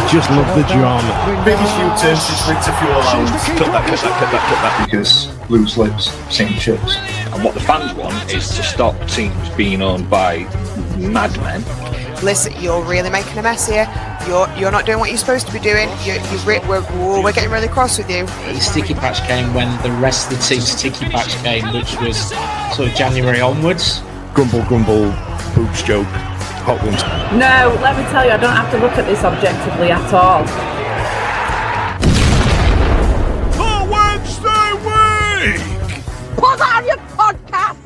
just love the drama. Biggest U-turn since winter fuel allowance. Cut that. Because loose lips sink ships. And what the fans want is to stop teams being owned by madmen. Listen, you're really making a mess here. You're not doing what you're supposed to be doing. We're getting really cross with you. The sticky patch came when the rest of the team's sticky patch came, which was sort of January onwards. Grumble, boobs joke, hot ones. No, let me tell you, I don't have to look at this objectively at all. The Wednesday week! Put on your podcast!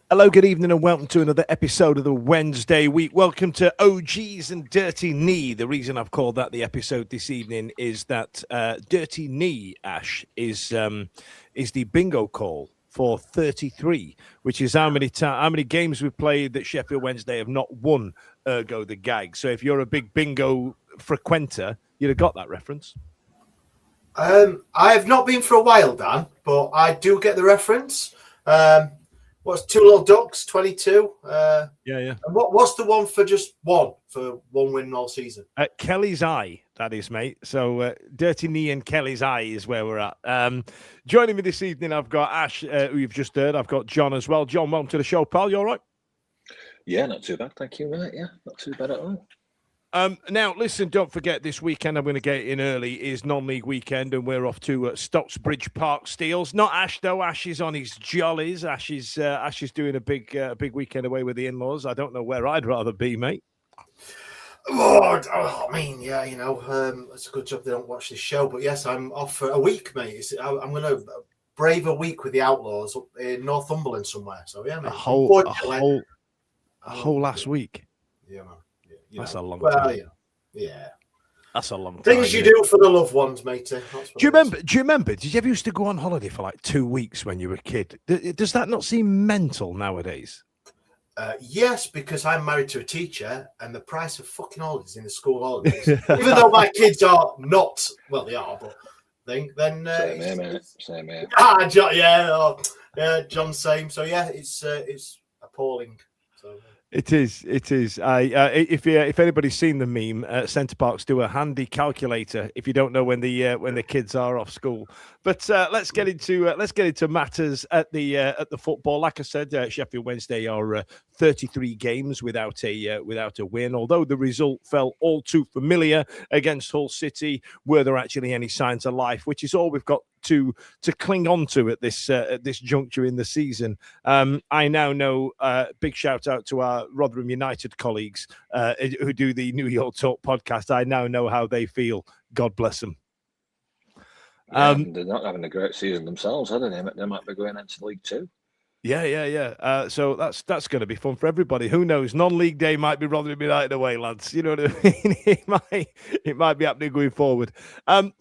Hello, good evening, and welcome to another episode of the Wednesday week. Welcome to OGs and Dirty Knee. The reason I've called that the episode this evening is that Dirty Knee, Ash, is the bingo call for 33, which is how many games we've played that Sheffield Wednesday have not won, ergo the gag. So if you're a big bingo frequenter, you'd have got that reference. I have not been for a while, Dan, but I do get the reference. What's Two Little Ducks, 22? Yeah. And what's the one for just one, for one win all season? Kelly's Eye, that is, mate. So Dirty Knee and Kelly's Eye is where we're at. Joining me this evening, I've got Ash, who you've just heard. I've got John as well. John, welcome to the show, pal. You all right? Yeah, not too bad. Thank you, mate. Yeah, not too bad at all. Now, listen, don't forget this weekend, I'm going to get in early, is non-league weekend, and we're off to Stocksbridge Park Steels. Not Ash, though. Ash is on his jollies. Ash is doing a big weekend away with the in-laws. I don't know where I'd rather be, mate. Lord, I mean, yeah, you know, it's a good job they don't watch this show. But yes, I'm off for a week, mate. I'm going to brave a week with the Outlaws up in Northumberland somewhere. So yeah, mate. A whole last week. Yeah, man. That's a long time. Yeah. That's a long time. Things you do for the loved ones, matey. Do you remember? Did you ever used to go on holiday for like 2 weeks when you were a kid? Does that not seem mental nowadays? Yes, because I'm married to a teacher, and the price of fucking holidays in the school holidays, even though my kids are not, well, they are, but then Same here. John, yeah, John, same. So yeah, it's appalling. So. It is. If anybody's seen the meme, Centre Parks do a handy calculator if you don't know when the kids are off school. But let's get into matters at the football. Like I said, Sheffield Wednesday are 33 games without a win. Although the result felt all too familiar against Hull City, were there actually any signs of life? Which is all we've got to cling on to at this juncture in the season. I now know, big shout out to our Rotherham United colleagues who do the New York Talk podcast. I now know how they feel. God bless them. They're not having a great season themselves, are they? They might be going into League Two. Yeah. So that's going to be fun for everybody. Who knows? Non-league day might be Rotherham United away, lads. You know what I mean? It might be happening going forward.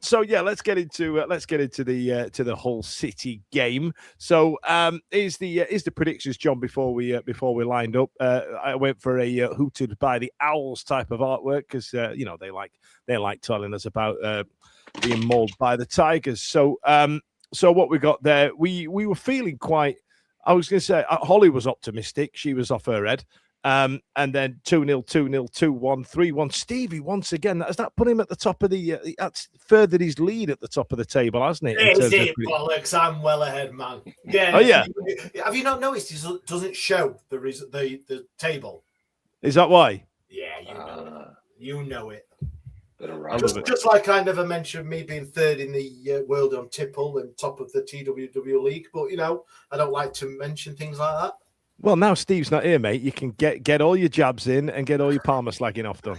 So yeah, let's get into the Hull City game. So is the predictions, John? Before we lined up, I went for a hooted by the Owls type of artwork because they like telling us about being mauled by the Tigers. So what we got there, we were feeling quite. I was going to say, Holly was optimistic. She was off her head. And then 2-0, 2-0, 2-1, 3-1. Stevie, once again, has that put him at the top of that's furthered his lead at the top of the table, hasn't it? Is it, bollocks? I'm well ahead, man. Yeah. Oh, yeah. Have you not noticed it doesn't show the table? Is that why? Yeah, you know it. Just like I never mentioned me being third in the world on tipple and top of the TWW league, but I don't like to mention things like that. Well, now Steve's not here, mate. You can get all your jabs in and get all your Palmer slagging off done.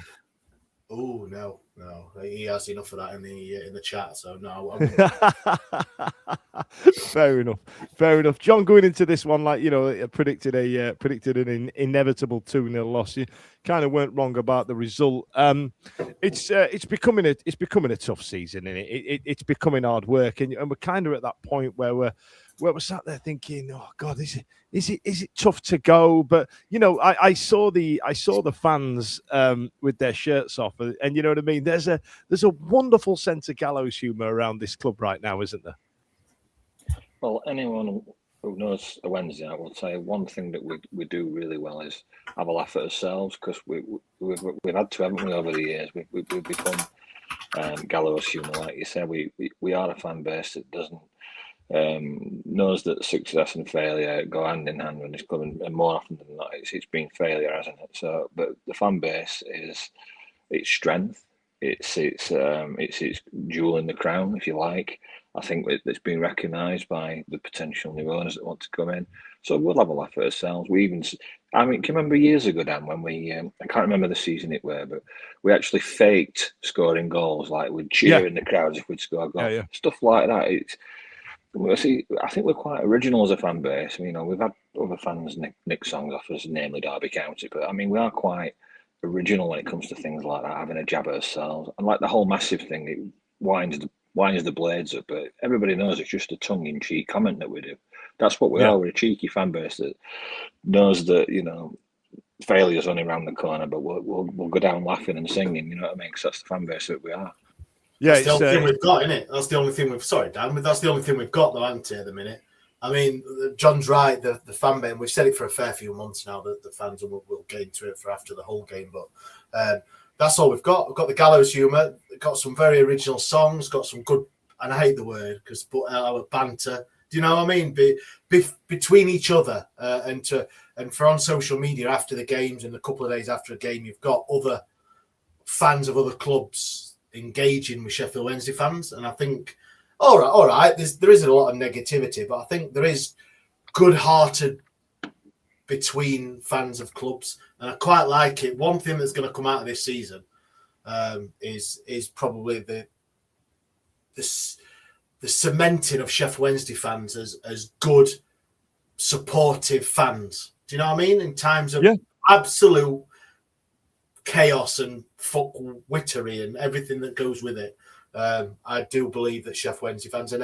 Oh no, he has enough of that in the chat. So no. Fair enough. John, going into this one, predicted an inevitable 2-0 loss. You kind of weren't wrong about the result. It's becoming a tough season, and it's becoming hard work, and we're kind of at that point where we're sat there thinking, oh God, is it tough to go? But I saw the fans with their shirts off, and you know what I mean. There's a wonderful sense of gallows humour around this club right now, isn't there? Well, anyone who knows a Wednesday night, will say one thing that we do really well is have a laugh at ourselves, because we've had to, haven't we, over the years? We've become gallows humour, like you said. We are a fan base that doesn't knows that success and failure go hand in hand when it's coming, and more often than not, it's been failure, hasn't it? So, but the fan base is its strength. It's jewel in the crown, if you like. I think it's been recognised by the potential new owners that want to come in. So we'll have a laugh at ourselves. We even, I mean, can you remember years ago, Dan, when we, I can't remember the season it were, but we actually faked scoring goals, like we'd cheer in the crowds if we'd score a goal. Stuff like that. I think we're quite original as a fan base. You know, we've had other fans nick songs off us, namely Derby County, but I mean, we are quite original when it comes to things like that, having a jab at ourselves. And like the whole massive thing, it winds the blades up, but everybody knows it's just a tongue-in-cheek comment that we do. That's what we are. We're a cheeky fan base that knows that, you know, failure's only around the corner, but we'll go down laughing and singing, you know what I mean? Because that's the fan base that we are. Yeah, that's the only thing we've got, isn't it? That's the only thing we've. Sorry, Dan, but that's the only thing we've got, though, hasn't it, at the minute? I mean, John's right. The fan base. We've said it for a fair few months now that the fans will get into it for after the whole game, but that's all we've got. We've got the gallows humour. Got some very original songs. Got some good, and I hate the word because our banter. Do you know what I mean? Between each other and for on social media after the games and a couple of days after a game, you've got other fans of other clubs engaging with Sheffield Wednesday fans, and I think all right, there is a lot of negativity, but I think there is good-hearted between fans of clubs, and I quite like it. One thing that's going to come out of this season is probably the cementing of Sheffield Wednesday fans as good, supportive fans. Do you know what I mean? In times of absolute chaos and fuck-wittery and everything that goes with it, I do believe that Sheffield Wednesday fans, and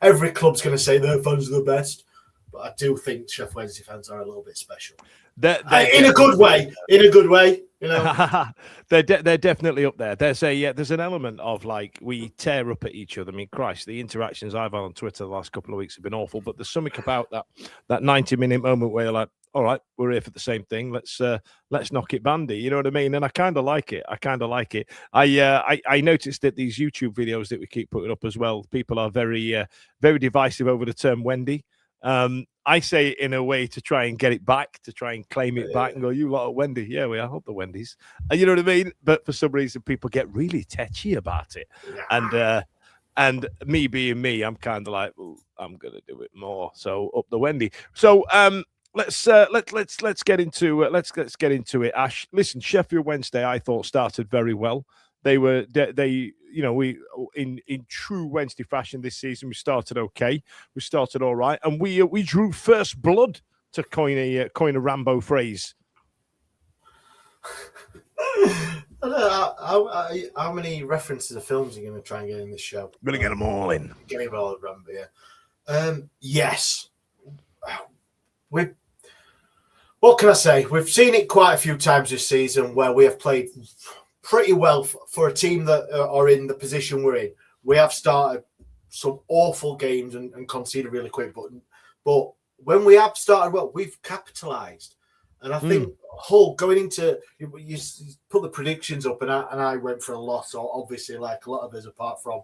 every club's going to say their fans are the best, but I do think Sheffield Wednesday fans are a little bit special. In a good way, you know. They're definitely up there. There's an element of like we tear up at each other. I mean, Christ, the interactions I've had on Twitter the last couple of weeks have been awful, but there's something about that 90-minute moment where you're like, all right, we're here for the same thing. Let's knock it bandy. You know what I mean? And I kind of like it. I noticed that these YouTube videos that we keep putting up as well, people are very very divisive over the term Wendy. I say it in a way to try and get it back, to try and claim it back and go, you lot of Wendy. Yeah, we are up the Wendy's. You know what I mean? But for some reason, people get really tetchy about it. And me being me, I'm kind of like, well, I'm going to do it more. So up the Wendy. So let's get into it. Ash, listen, Sheffield Wednesday, I thought started very well. We in true Wednesday fashion this season, we started okay. We started all right, and we drew first blood, to coin a Rambo phrase. How many references of films are you going to try and get in this show? I'm going to get them all in. Getting all of Rambo, yeah. Yes. What can I say? We've seen it quite a few times this season where we have played pretty well for a team that are in the position we're in. We have started some awful games and conceded really quick, but when we have started well, we've capitalised. And I think Hull going into you put the predictions up, and I went for a loss, or obviously like a lot of us, apart from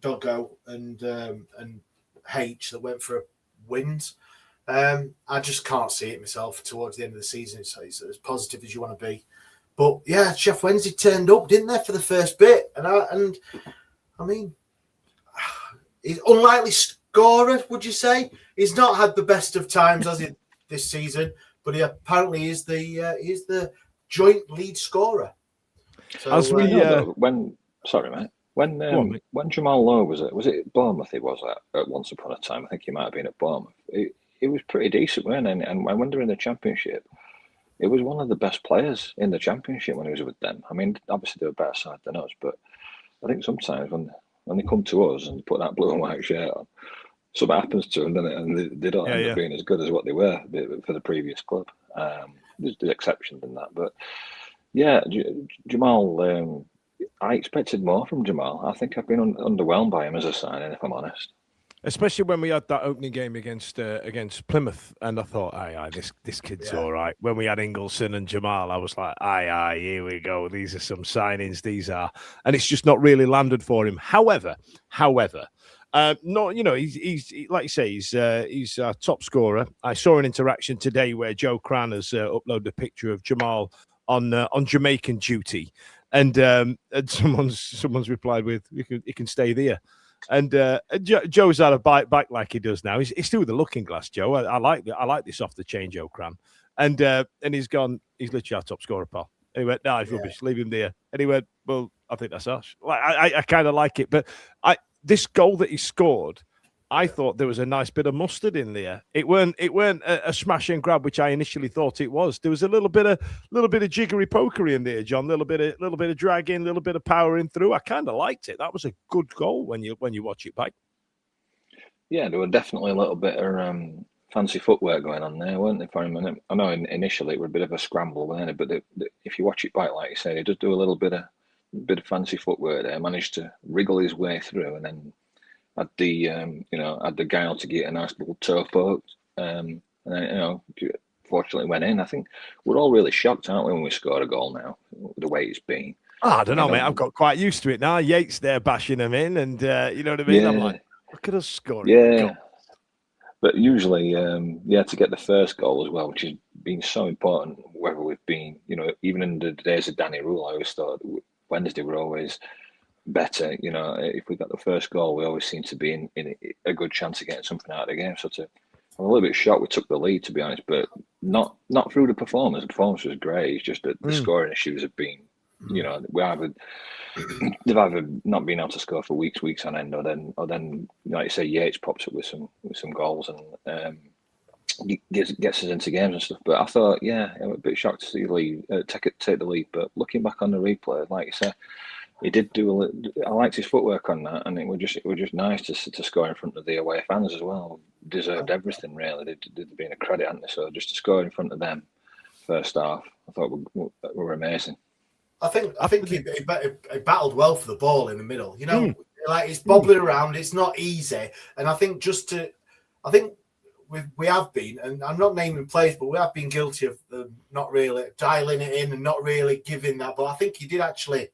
Doggo and H that went for wins. I just can't see it myself towards the end of the season. So it's as positive as you want to be. But yeah, Sheffield Wednesday turned up, didn't they, for the first bit? And I mean, he's unlikely scorer, would you say? He's not had the best of times, has he, this season? But he apparently is the joint lead scorer. So, as we when Jamal Lowe was it Bournemouth? He was at once upon a time. I think he might have been at Bournemouth. It was pretty decent, wasn't it? And when they were in the Championship, it was one of the best players in the Championship when he was with them. I mean, obviously they were a better side than us, but I think sometimes when they come to us and put that blue and white shirt on, something happens to them, doesn't it? And they don't end up being as good as what they were for the previous club. There's exceptions in that, but yeah, Jamal. I expected more from Jamal. I think I've been underwhelmed by him as a signing, if I'm honest. Especially when we had that opening game against Plymouth, and I thought, aye, this kid's all right. When we had Ingleson and Jamal, I was like, aye, here we go. These are some signings. These are, and it's just not really landed for him. However, not he's like you say, he's our top scorer. I saw an interaction today where Joe Cran has uploaded a picture of Jamal on Jamaican duty, and someone's replied with, "You can stay there." And Joe's had a bite back like he does now. He's still with the looking glass, Joe. I like this off the chain, Joe Cran. And he's gone. He's literally our top scorer, pal. And he went, "No, it's rubbish. Leave him there." And he went, "Well, I think that's us." Like I kind of like it, but this goal that he scored, I thought there was a nice bit of mustard in there. It weren't a smash and grab, which I initially thought it was. There was a little bit of jiggery pokery in there, John. Little bit of dragging, a little bit of powering through. I kind of liked it. That was a good goal when you watch it back. Yeah, there were definitely a little bit of fancy footwork going on there, weren't there? I know initially it was a bit of a scramble, weren't it? But if you watch it back, like you say, he does do a little bit of fancy footwork there. Managed to wriggle his way through, and then had the guile to get a nice little toe poke, and then, fortunately went in. I think we're all really shocked, aren't we, when we scored a goal now, the way it's been. I don't know, mate. I've got quite used to it now. Yates there bashing them in, and you know what I mean. Yeah. I'm like, look at us scoring. Yeah. Goals. But usually, to get the first goal as well, which has been so important, whether we've been, even in the days of Danny Rule, I always thought Wednesday were always better. If we got the first goal, we always seem to be in a good chance of getting something out of the game. So I'm a little bit shocked we took the lead, to be honest, but not through the performance. The performance was great. It's just that the scoring issues have been, they've either not been able to score for weeks on end, or then like you say, Yates pops up with some goals and gets us into games and stuff. But I thought, I'm a bit shocked to see the lead, take the lead. But looking back on the replay, like you say, he did do I liked his footwork on that, and it was just nice to score in front of the away fans as well. Deserved everything, really. They'd been a credit, hadn't they? So just to score in front of them first half, I thought were amazing. I think he battled well for the ball in the middle. Like it's bobbling around. It's not easy, and I think we have been, and I'm not naming players, but we have been guilty of not really dialing it in and not really giving that. But I think he did actually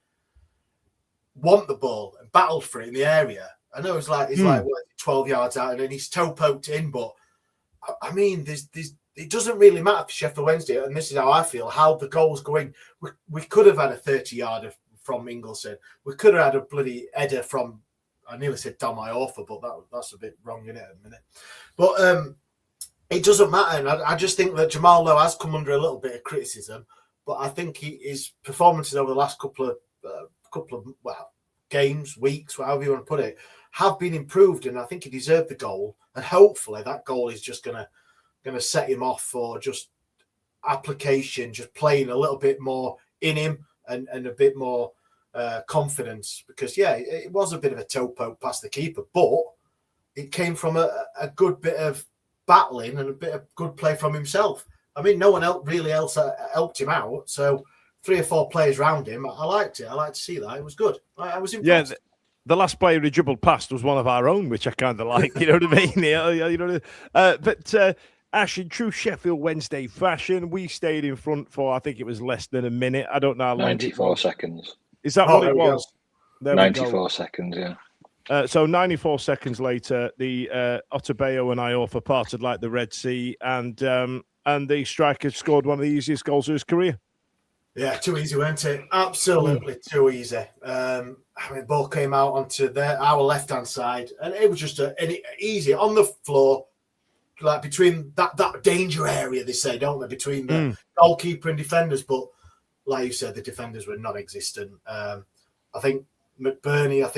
want the ball and battled for it in the area. I know it's like 12 yards out, and then he's toe poked in. But I mean, it doesn't really matter for Sheffield Wednesday, and this is how I feel, how the goal's going. We could have had a 30-yarder from Ingleson. We could have had a bloody header from, I nearly said Dan Iorfa, but that's a bit wrong in it at the minute. But it doesn't matter. And I just think that Jamal Lowe has come under a little bit of criticism, but I think his performances over the last couple of games, weeks, however you want to put it, have been improved, and I think he deserved the goal. And hopefully that goal is just going to set him off for just application, just playing a little bit more in him and a bit more confidence, because it was a bit of a toe poke past the keeper, but it came from a good bit of battling and a bit of good play from himself. I mean, no one else really helped him out, so 3 or 4 players around him. I liked it. I liked to see that. It was good. I was impressed. Yeah, the last player he dribbled past was one of our own, which I kind of like. You know what I mean? But Ash, in true Sheffield Wednesday fashion, we stayed in front for, I think it was less than a minute. I don't know how long. 94 seconds. Is that what it was? 94 seconds, yeah. So 94 seconds later, the Otabeo and Iorfa parted like the Red Sea, and the striker scored one of the easiest goals of his career. Yeah, too easy, weren't it? Absolutely too easy. Ball came out onto our left-hand side, and it was just easy on the floor, like between that danger area, they say, don't they, between the goalkeeper and defenders. But like you said, the defenders were non-existent. I think McBurney,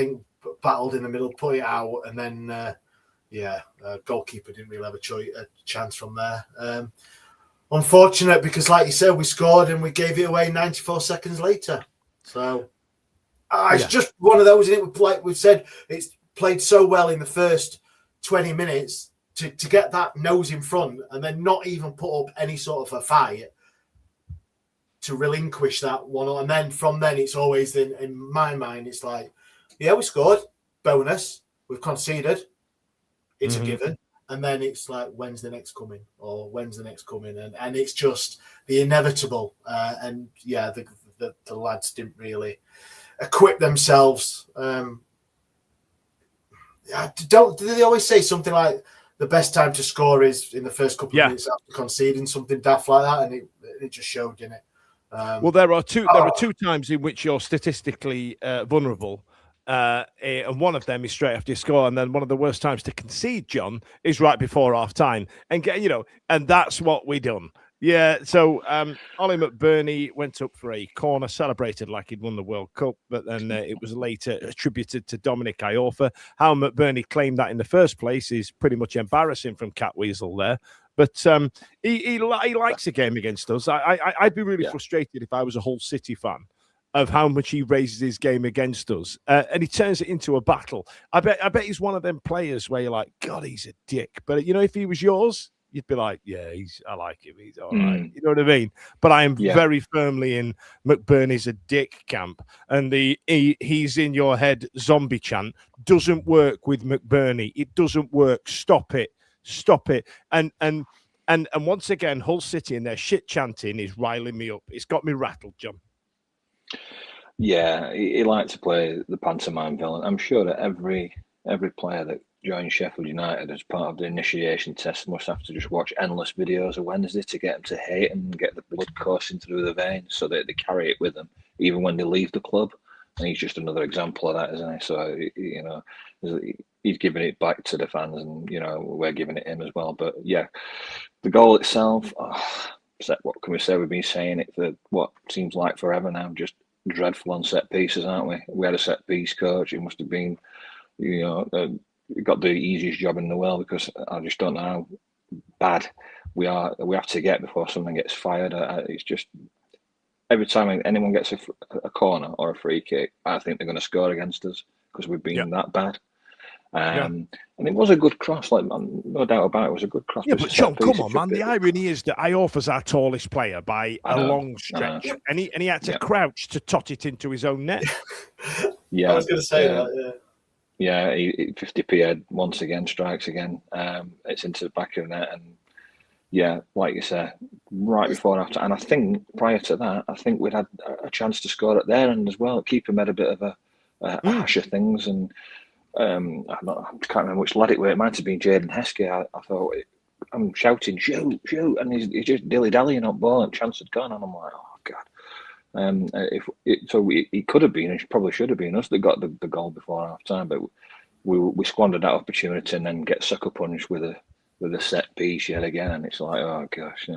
battled in the middle, put it out, and then goalkeeper didn't really have a chance from there. Unfortunate, because like you said, we scored and we gave it away 94 seconds later. So it's just one of those, isn't it? Like we've said, it's played so well in the first 20 minutes to get that nose in front and then not even put up any sort of a fight to relinquish that one. And then from then, it's always in my mind, it's like, we scored, bonus, we've conceded. It's a given. And then it's like, when's the next coming? Or when's the next coming? And it's just the inevitable. And yeah, the lads didn't really equip themselves. Do they always say something like the best time to score is in the first couple of minutes after conceding, something daft like that? And it just showed, didn't it? Well, there are two times in which you're statistically vulnerable. And one of them is straight after you score, and then one of the worst times to concede, John, is right before half time. And and that's what we done. Yeah. So Ollie McBurney went up for a corner, celebrated like he'd won the World Cup, but then it was later attributed to Dominic Iorfa. How McBurney claimed that in the first place is pretty much embarrassing from Catweasel there. But he likes a game against us. I'd be really frustrated if I was a Hull City fan of how much he raises his game against us, and he turns it into a battle. I bet he's one of them players where you're like, God, he's a dick. But if he was yours, you'd be like, yeah, I like him. He's all right. You know what I mean? But I am very firmly in McBurney's a dick camp, and he's in your head zombie chant doesn't work with McBurney. It doesn't work. Stop it. And once again, Hull City and their shit chanting is riling me up. It's got me rattled, John. Yeah, he liked to play the pantomime villain. I'm sure that every player that joins Sheffield United as part of the initiation test must have to just watch endless videos of Wednesday to get them to hate and get the blood coursing through the veins, so that they carry it with them even when they leave the club. And he's just another example of that, isn't he? So he's giving it back to the fans, and we're giving it him as well. But yeah, the goal itself, what can we say? We've been saying it for what seems like forever now. Just dreadful on set pieces, aren't we? We had a set piece coach. It must have been, got the easiest job in the world, because I just don't know how bad we have to get before someone gets fired. It's just every time anyone gets a corner or a free kick, I think they're going to score against us because we've been that bad. And it was a good cross, like no doubt about it. It was a good cross. Yeah, but John, come on, man. The irony is that Iorfa's our tallest player by a long stretch, and he had to crouch to tot it into his own net. I was going to say that. Yeah, 50p head once again, strikes again. It's into the back of the net, and like you said, right before after. And I think prior to that, we'd had a chance to score at their end as well. Keeper made a bit of a hash of things, and I can't remember which lad it was. It might have been Jaden Heskey. I thought, I'm shouting, shoot, and he's just dilly-dallying on ball, and chance had gone, and I'm like, oh God. He could have been, and probably should have been us that got the goal before half time, but we squandered that opportunity and then get sucker punched with a set piece yet again, and it's like, oh gosh,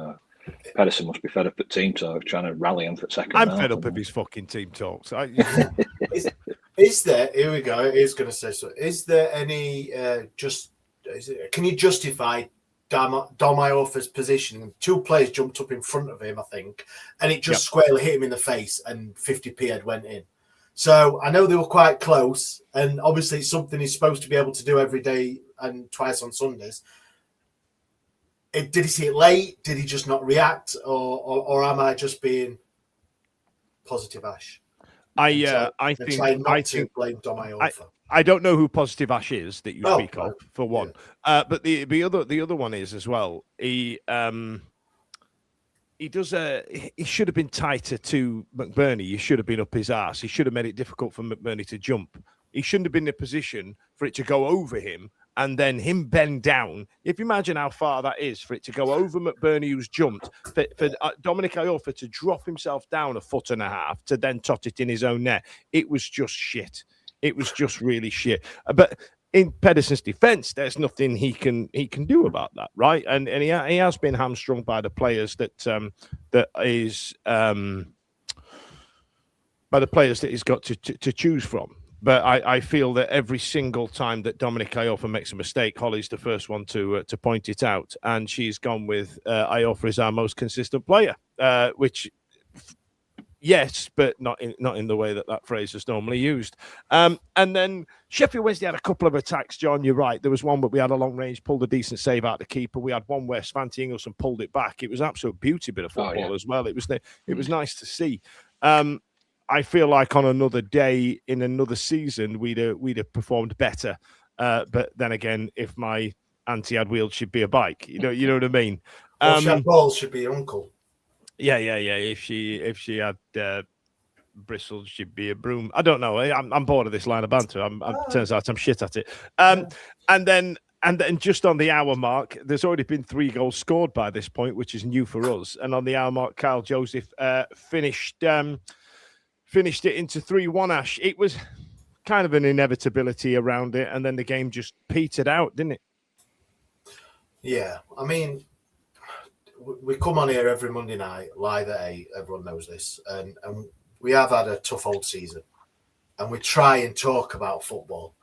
Pedersen must be fed up at team talk, trying to rally him for second. I'm fed up of his fucking team talks. Is there? Here we go. He's going to say so. Is there any can you justify Dom Iorfa's position? Two players jumped up in front of him, I think, and it just squarely hit him in the face, and 50p head went in. So I know they were quite close, and obviously it's something he's supposed to be able to do every day and twice on Sundays. Did he see it late? Did he just not react, or am I just being positive, Ash? I think blame Dom Iorfa. I don't know who Positive Ash is that you speak of, for one. But the other one is as well. He should have been tighter to McBurney. He should have been up his arse. He should have made it difficult for McBurney to jump. He shouldn't have been in a position for it to go over him and then him bend down. If you imagine how far that is for it to go over McBurney, who's jumped, for Dominic Iorfa to drop himself down 1.5 feet to then tot it in his own net, it was just shit. It was just really shit. But in Pedersen's defence, there's nothing he can do about that, right? And he has been hamstrung by the players that he's got to choose from. But I feel that every single time that Dominic Iorfa makes a mistake, Holly's the first one to point it out, and she's gone with Iorfa is our most consistent player, which. Yes, but not in the way that phrase is normally used. And then Sheffield Wednesday had a couple of attacks, John. You're right. There was one where we had a long range, pulled a decent save out the keeper. We had one where Svante Ingelsson pulled it back. It was absolute beauty bit of football as well. It was nice to see. I feel like on another day in another season we'd have performed better. But then again, if my auntie had wheels, she'd be a bike. You know what I mean? Or she had balls, should be your uncle. Yeah. If she had bristles, she'd be a broom. I don't know. I'm bored of this line of banter. Turns out I'm shit at it. And then just on the hour mark, there's already been 3 goals scored by this point, which is new for us. And on the hour mark, Kyle Joseph finished it into 3-1. Ash, it was kind of an inevitability around it, and then the game just petered out, didn't it? Yeah, I mean, we come on here every Monday night, live at 8. Everyone knows this, and we have had a tough old season, and we try and talk about football,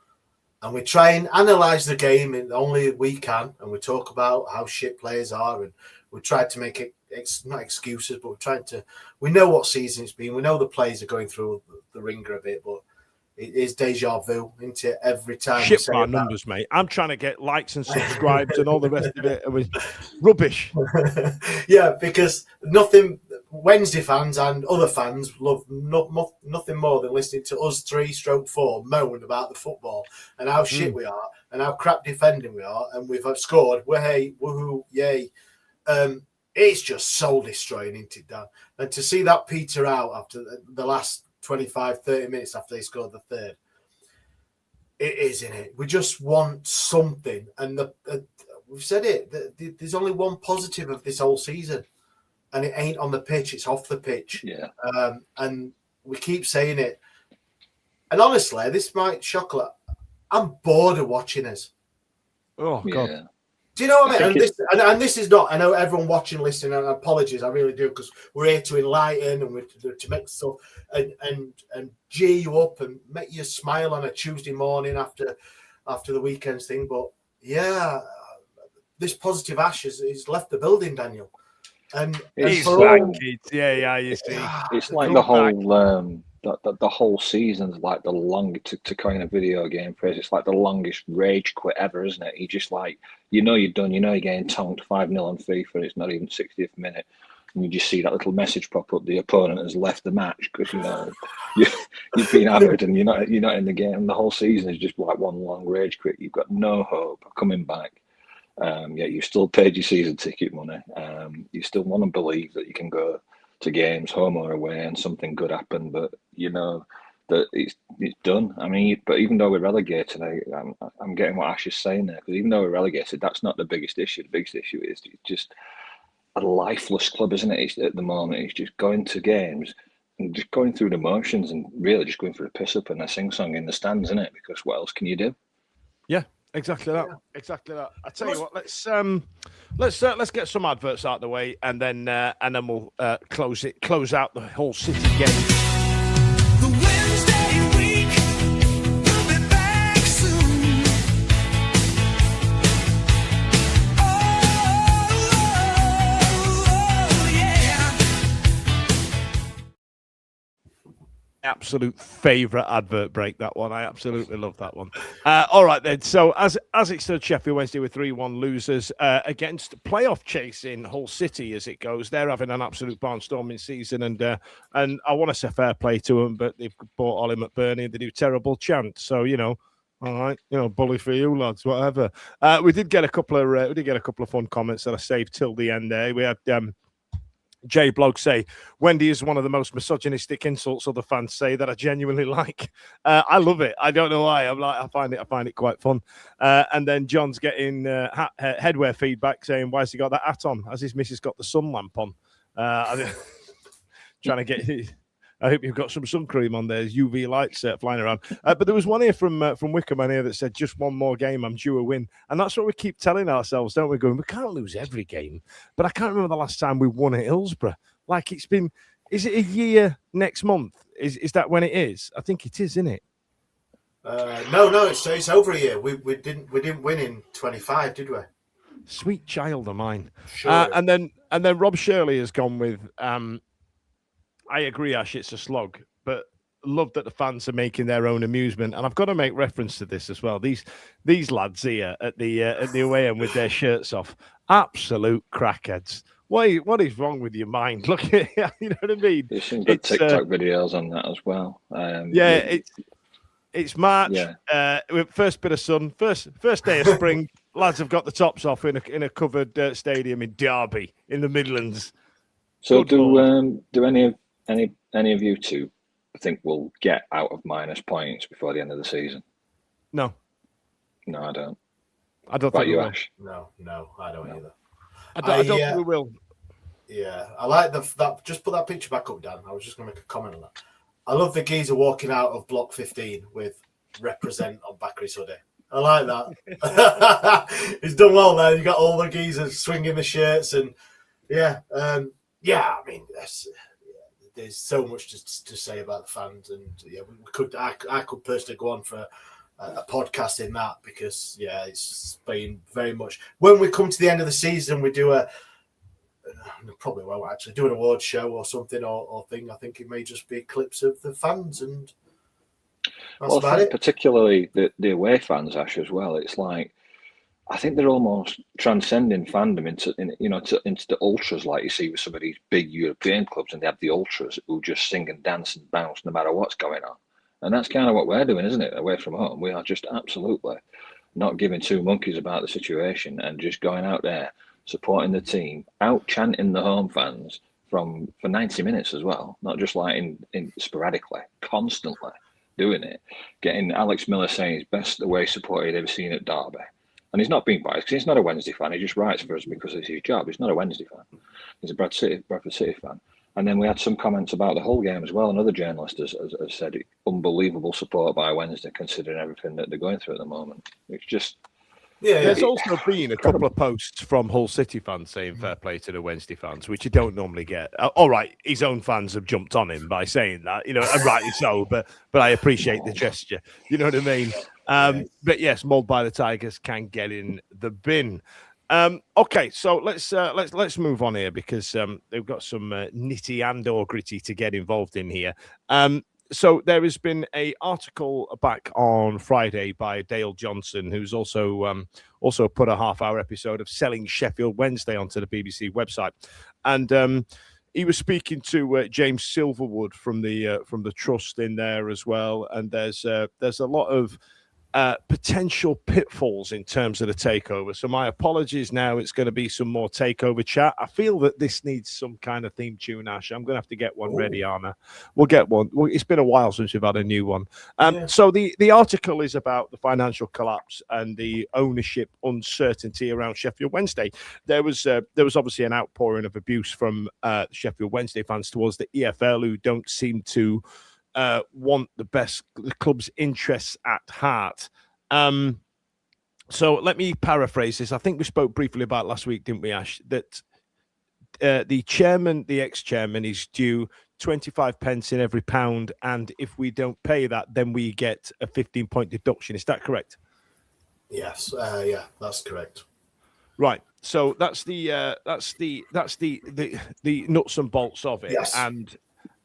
and we try and analyse the game in only we can, and we talk about how shit players are, and we try to make it. It's not excuses, but we're trying to. We know what season it's been. We know the players are going through the ringer a bit, but it is deja vu into every time. Shit our numbers, mate. I'm trying to get likes and subscribes and all the rest of it. It was rubbish. Yeah, because nothing. Wednesday fans and other fans love nothing more than listening to us 3/4 moan about the football and how shit we are and how crap defending we are, and we've scored. Hey, woohoo, yay! It's just soul destroying, isn't it, Dan? And to see that peter out after the last 25-30 minutes after they scored the third, it is, isn't it? We just want something, and we've said it. There's only one positive of this whole season, and it ain't on the pitch; it's off the pitch. Yeah. And we keep saying it. And honestly, this might shock a lot. I'm bored of watching us. Oh God. Yeah. Do you know what I mean? And this is not. I know everyone watching, listening, and apologies, I really do, because we're here to enlighten and we're to make stuff and cheer you up and make you smile on a Tuesday morning after the weekend's thing. But yeah, this positive Ash has left the building, Daniel. And He's for back, all, kids. Yeah, you see. It's like the whole the whole season's like the longest, to coin a video game phrase, it's like the longest rage quit ever, isn't it? You just like, you're done, you're getting tonked 5-0 on FIFA, it's not even 60th minute, and you just see that little message pop up, the opponent has left the match, because you've been hammered and you're not in the game. The whole season is just like one long rage quit. You've got no hope of coming back. You still paid your season ticket money. You still want to believe that you can go to games, home or away, and something good happen, but that it's done. I mean, but even though we're relegated, I'm getting what Ash is saying there, because even though we're relegated, that's not the biggest issue. The biggest issue is just a lifeless club, isn't it? At the moment, it's just going to games and just going through the motions and really just going for a piss up and a sing song in the stands, isn't it? Because what else can you do? Yeah. Exactly that. I tell you what, let's get some adverts out of the way, and then we'll close out the whole City game. The Wednesday week, we'll be back soon. Oh yeah. Absolute favourite advert break, that one. I absolutely love that one. All right then. So as it stood, Sheffield Wednesday were 3-1 losers against playoff chasing Hull City as it goes. They're having an absolute barnstorming season, and I want to say fair play to them, but they've bought Ollie McBurney and they do terrible chants. So all right, bully for you lads, whatever. We did get a couple of fun comments that I saved till the end there. We had Jay Blog say, Wendy is one of the most misogynistic insults other fans say that I genuinely like. I love it. I don't know why. I find it quite fun. And then John's getting headwear feedback saying, why has he got that hat on? Has his missus got the sun lamp on? Trying to get... I hope you've got some sun cream on there. UV lights flying around. But there was one here from Wickham on here that said, just one more game, I'm due a win. And that's what we keep telling ourselves, don't we? Going, we can't lose every game. But I can't remember the last time we won at Hillsborough. Like it's been, is it a year next month? Is that when it is? I think it is, isn't it? No, it's over a year. We didn't win in 25, did we? Sweet child of mine. Sure. And then Rob Shirley has gone with, I agree, Ash, it's a slog, but love that the fans are making their own amusement. And I've got to make reference to this as well. These lads here at the away end with their shirts off, absolute crackheads. What is wrong with your mind? Look at you know what I mean? There's some good TikTok videos on that as well. It's March. Yeah. First bit of sun. First day of spring. Lads have got the tops off in a covered stadium in Derby in the Midlands. So Good Lord. do any of you two think we'll get out of minus points before the end of the season? No, No, I don't. I don't About think we you, will. Ash? No, I don't either. I don't think we will. Yeah, I like that. Just put that picture back up, Dan. I was just going to make a comment on that. I love the geezer walking out of block 15 with "represent" on back of his hoodie. I like that. He's done well there. You got all the geezers swinging the shirts, and yeah. I mean, there's so much to say about the fans, and yeah, I could personally go on for a podcast in that, because yeah, it's been very much. When we come to the end of the season, we do probably won't actually do an award show or something or thing. I think it may just be clips of the fans, and that's about it. Particularly the away fans, Ash, as well. It's like, I think they're almost transcending fandom into the ultras, like you see with some of these big European clubs, and they have the ultras who just sing and dance and bounce no matter what's going on. And that's kind of what we're doing, isn't it? Away from home, we are just absolutely not giving two monkeys about the situation and just going out there, supporting the team, out chanting the home fans for 90 minutes as well, not just like in sporadically, constantly doing it. Getting Alex Miller saying his best away support he'd ever seen at Derby. And he's not being biased, because he's not a Wednesday fan. He just writes for us because it's his job. He's not a Wednesday fan. He's a Bradford City fan. And then we had some comments about the whole game as well. Another journalist has said unbelievable support by Wednesday, considering everything that they're going through at the moment. It's just... There's also been a couple of posts from Hull City fans saying fair play to the Wednesday fans, which you don't normally get. All right, his own fans have jumped on him by saying that, and rightly so, but I appreciate the gesture. You know what I mean? But yes, Mulled by the Tigers can get in the bin. Okay, so let's move on here, because they've got some nitty and or gritty to get involved in here. So there has been an article back on Friday by Dale Johnson, who's also put a half-hour episode of Selling Sheffield Wednesday onto the BBC website, and he was speaking to James Silverwood from the trust in there as well. And there's a lot of potential pitfalls in terms of the takeover. So my apologies now. It's going to be some more takeover chat. I feel that this needs some kind of theme tune, Ash. I'm going to have to get one ready, Anna. We'll get one. It's been a while since we've had a new one. So the article is about the financial collapse and the ownership uncertainty around Sheffield Wednesday. There was obviously an outpouring of abuse from Sheffield Wednesday fans towards the EFL, who don't seem to want the club's interests at heart. So let me paraphrase this. I think we spoke briefly about last week, didn't we, Ash? That the ex-chairman is due 25 pence in every pound, and if we don't pay that, then we get a 15-point deduction. Is that correct? Yes. That's correct. Right. So that's the nuts and bolts of it. Yes.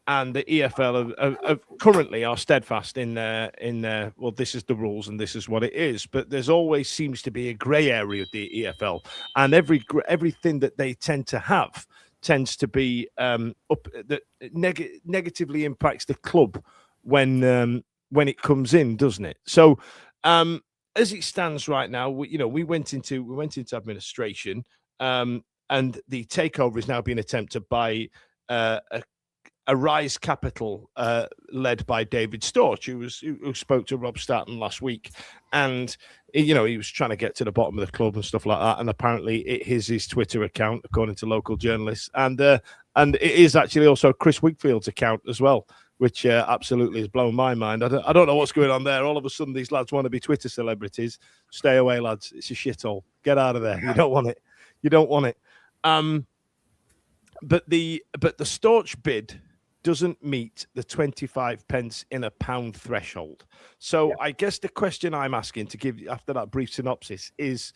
And the EFL currently are steadfast in their well, this is the rules and this is what it is. But there's always seems to be a grey area of the EFL, and everything that they tend to have tends to be that negatively impacts the club when it comes in, doesn't it? So as it stands right now, we went into administration, and the takeover is now being attempted by a Rise Capital led by David Storch, who spoke to Rob Statton last week, and he was trying to get to the bottom of the club and stuff like that. And apparently, it is his Twitter account, according to local journalists, and it is actually also Chris Wigfield's account as well, which absolutely has blown my mind. I don't know what's going on there. All of a sudden, these lads want to be Twitter celebrities. Stay away, lads. It's a shithole. Get out of there. You don't want it. You don't want it. But the Storch bid doesn't meet the 25 pence in a pound threshold. So I guess the question I'm asking, to give after that brief synopsis, is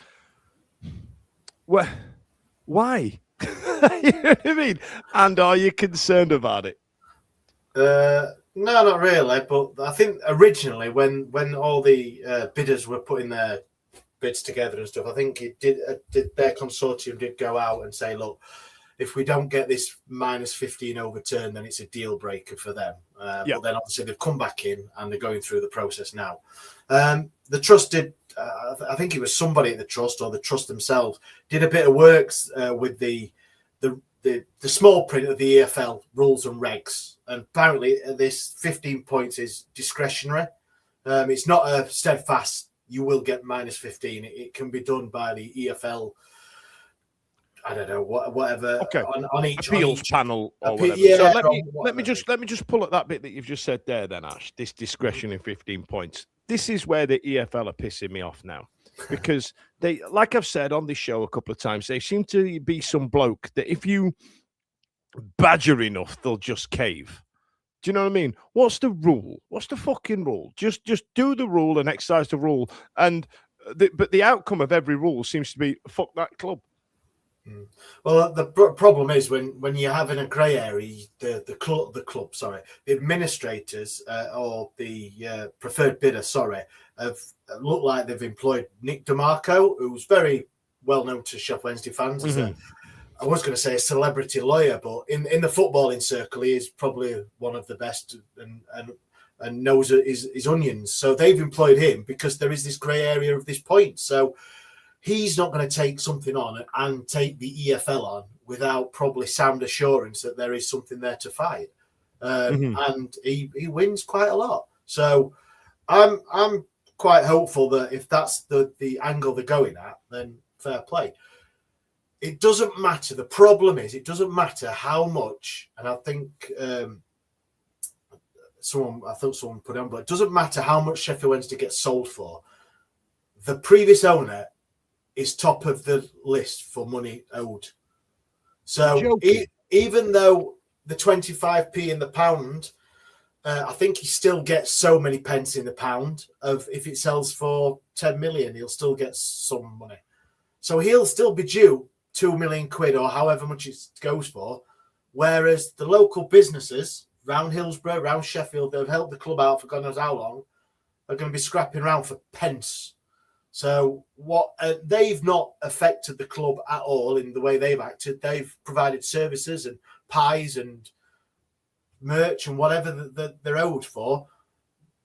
why? You know what I mean? And are you concerned about it? No, not really. But I think originally, when all the bidders were putting their bids together and stuff, I think their consortium did go out and say, look, if we don't get this minus 15 overturned, then it's a deal breaker for them. But then obviously they've come back in and they're going through the process now. The trust did, I think it was somebody at the trust or the trust themselves, did a bit of works with the small print of the EFL rules and regs. And apparently this 15 points is discretionary. It's not a steadfast, you will get minus 15. It can be done by the EFL, I don't know, whatever. Okay. On each appeals panel or whatever. Yeah, so let me just pull up that bit that you've just said there then, Ash. This discretion in 15 points. This is where the EFL are pissing me off now. Because they, like I've said on this show a couple of times, they seem to be some bloke that if you badger enough, they'll just cave. Do you know what I mean? What's the rule? What's the fucking rule? Just do the rule and exercise the rule. And but the outcome of every rule seems to be fuck that club. Well, the problem is when you're having a grey area, the club, the administrators or the preferred bidder, have looked like they've employed Nick DeMarco, who's very well known to Sheffield Wednesday fans. I was going to say a celebrity lawyer, but in the footballing circle, he is probably one of the best and knows his onions. So they've employed him because there is this grey area of this point. So he's not going to take something on and take the EFL on without probably sound assurance that there is something there to fight. And he wins quite a lot. So I'm quite hopeful that if that's the angle they're going at, then fair play. It doesn't matter. The problem is it doesn't matter how much, and I think someone put it on, but it doesn't matter how much Sheffield Wednesday gets sold for. The previous owner is top of the list for money owed. So even though the 25p in the pound, I think he still gets so many pence in the pound of if it sells for 10 million, he'll still get some money. So he'll still be due 2 million quid or however much it goes for. Whereas the local businesses round Hillsborough, round Sheffield, they've helped the club out for God knows how long, are going to be scrapping around for pence. So what they've not affected the club at all in the way they've acted. They've provided services and pies and merch and whatever that they're owed for.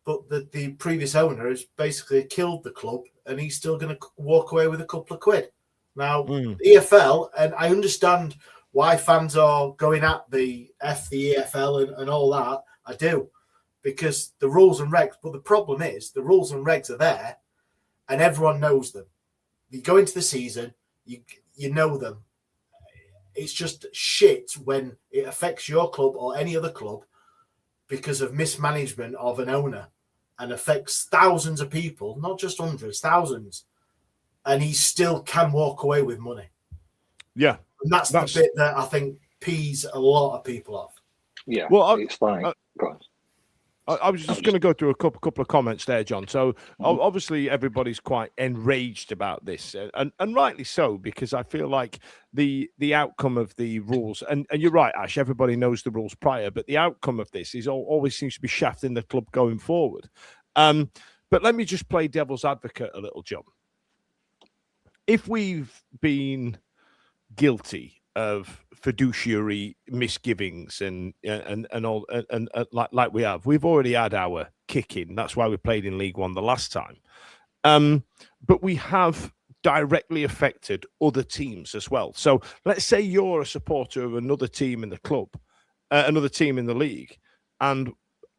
But the previous owner has basically killed the club and he's still going to walk away with a couple of quid. Now, EFL, and I understand why fans are going at the EFL and all that. I do, because the rules and regs. But the problem is the rules and regs are there, and everyone knows them. You go into the season, you know them. It's just shit when it affects your club or any other club because of mismanagement of an owner and affects thousands of people, not just hundreds, thousands. And he still can walk away with money. Yeah. And that's the bit that I think pees a lot of people off. Yeah. Well, it's like, I was just going to go through a couple of comments there, John. So obviously everybody's quite enraged about this, and rightly so, because I feel like the outcome of the rules, and you're right, Ash, everybody knows the rules prior, but the outcome of this is always seems to be shafting the club going forward. But let me just play devil's advocate a little, John. If we've been guilty of fiduciary misgivings and all and like we have, we've already had our kicking. That's why we played in League One the last time. But we have directly affected other teams as well. So let's say you're a supporter of another team in the club, another team in the league, and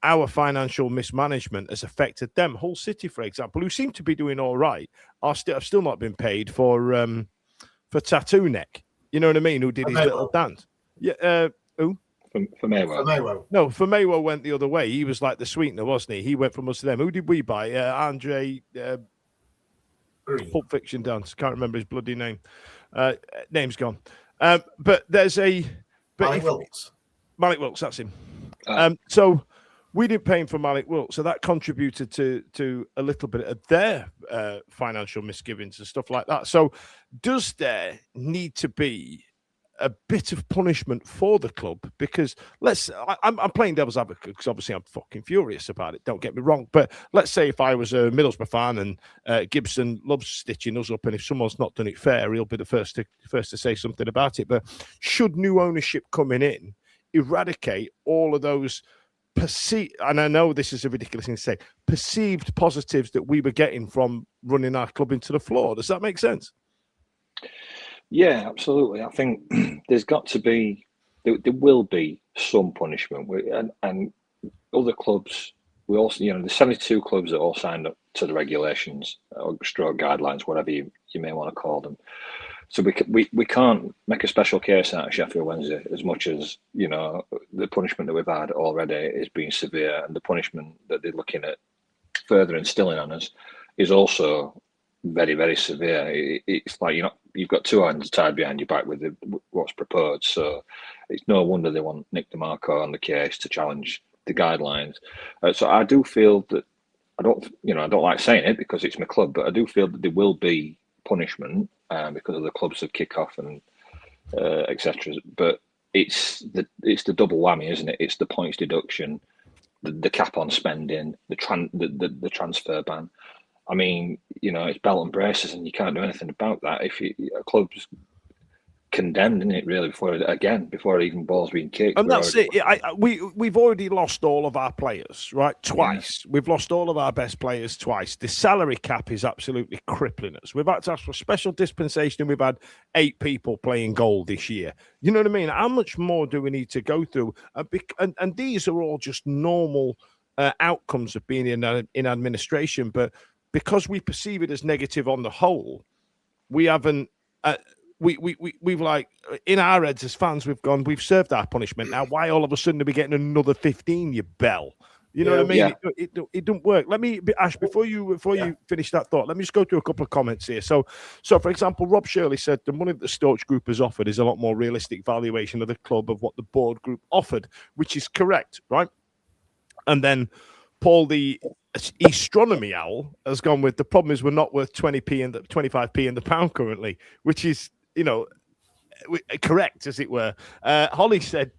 our financial mismanagement has affected them. Hull City, for example, who seem to be doing all right, have still not been paid for Tattoo Neck. You know what I mean? Who did his little dance? Yeah. Who? For Maywo. No, for Maywo went the other way. He was like the sweetener, wasn't he? He went from us to them. Who did we buy? Andre Pulp Fiction dance. Can't remember his bloody name. Name's gone. But there's a Malik Wilkes. Malik Wilkes, that's him. So we didn't pay him for Malik Wilkes, so that contributed to a little bit of their financial misgivings and stuff like that. So does there need to be a bit of punishment for the club? Because I'm playing devil's advocate because obviously I'm fucking furious about it. Don't get me wrong, but let's say if I was a Middlesbrough fan and Gibson loves stitching us up, and if someone's not done it fair, he'll be the first to say something about it. But should new ownership coming in eradicate all of those perceived, and I know this is a ridiculous thing to say, perceived positives that we were getting from running our club into the floor? Does that make sense? Yeah, absolutely. I think there's got to be, there will be some punishment. And other clubs, we also, there's 72 clubs that all signed up to the regulations or stroke guidelines, whatever you may want to call them. So we can't make a special case out of Sheffield Wednesday as much as, the punishment that we've had already is being severe, and the punishment that they're looking at further instilling on us is also very, very severe. It's like you've got two hands tied behind your back with what's proposed. So it's no wonder they want Nick DeMarco on the case to challenge the guidelines. So I do feel that I don't like saying it because it's my club, but I do feel that there will be punishment because of the clubs of kick-off and etc. But it's the double whammy, isn't it? It's the points deduction, the cap on spending, the transfer ban. I mean, it's belt and braces, and you can't do anything about that if a club's condemned, isn't it? Really, before even ball's being kicked. And that's it. We've already lost all of our players, right? Twice. Yeah. We've lost all of our best players twice. The salary cap is absolutely crippling us. We've had to ask for special dispensation, and we've had 8 people playing goal this year. You know what I mean? How much more do we need to go through? And these are all just normal outcomes of being in administration, but because we perceive it as negative on the whole, we haven't. We've like in our heads as fans, we've served our punishment. Now, why all of a sudden are we getting another 15? You bell. You know what I mean? Yeah. It don't work. Let me, Ash, before you finish that thought, let me just go through a couple of comments here. So for example, Rob Shirley said the money that the Stoach Group has offered is a lot more realistic valuation of the club of what the board group offered, which is correct, right? And then Paul, the astronomy owl, has gone with the problem is we're not worth 20p and 25p in the pound currently, which is, correct, as it were. Holly said,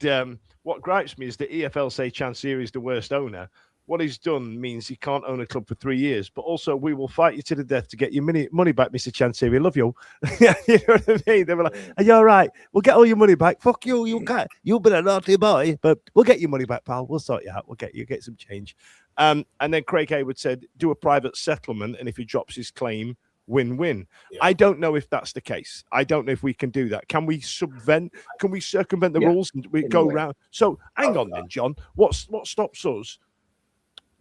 what gripes me is the EFL say Chansiri is the worst owner. What he's done means he can't own a club for 3 years, but also we will fight you to the death to get your money back, Mr. Chansiri. Love you. You know what I mean? They were like, are you all right? We'll get all your money back. Fuck you. You've been a naughty boy, but we'll get your money back, pal. We'll sort you out. We'll get some change. And then Craig Hayward said, do a private settlement, and if he drops his claim, win-win. Yeah. I don't know if that's the case. I don't know if we can do that. Can we circumvent the rules and we go round? So hang on then, John. What stops us?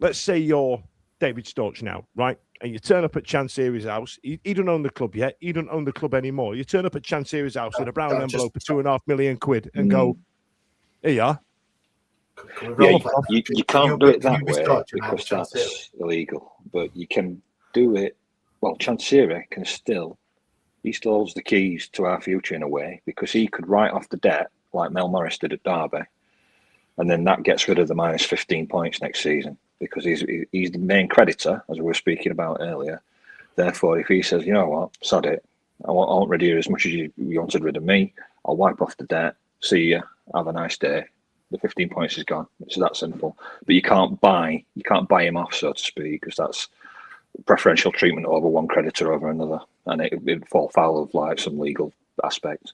Let's say you're David Storch now, right? And you turn up at Chansiri's house. He don't own the club yet. He don't own the club anymore. You turn up at Chansiri's house in a brown envelope for £2.5 million and go, here you are. You can't do it that way because that's illegal. But you can do it. Well, Chansiri he still holds the keys to our future in a way, because he could write off the debt like Mel Morris did at Derby, and then that gets rid of the minus 15 points next season, because he's the main creditor, as we were speaking about earlier. Therefore, if he says, you know what, sod it, I want rid of you as much as you wanted rid of me, I'll wipe off the debt, see you, have a nice day. The 15 points is gone. It's that simple. But you can't buy him off, so to speak, because that's preferential treatment over one creditor over another, and it'd fall foul of like some legal aspect.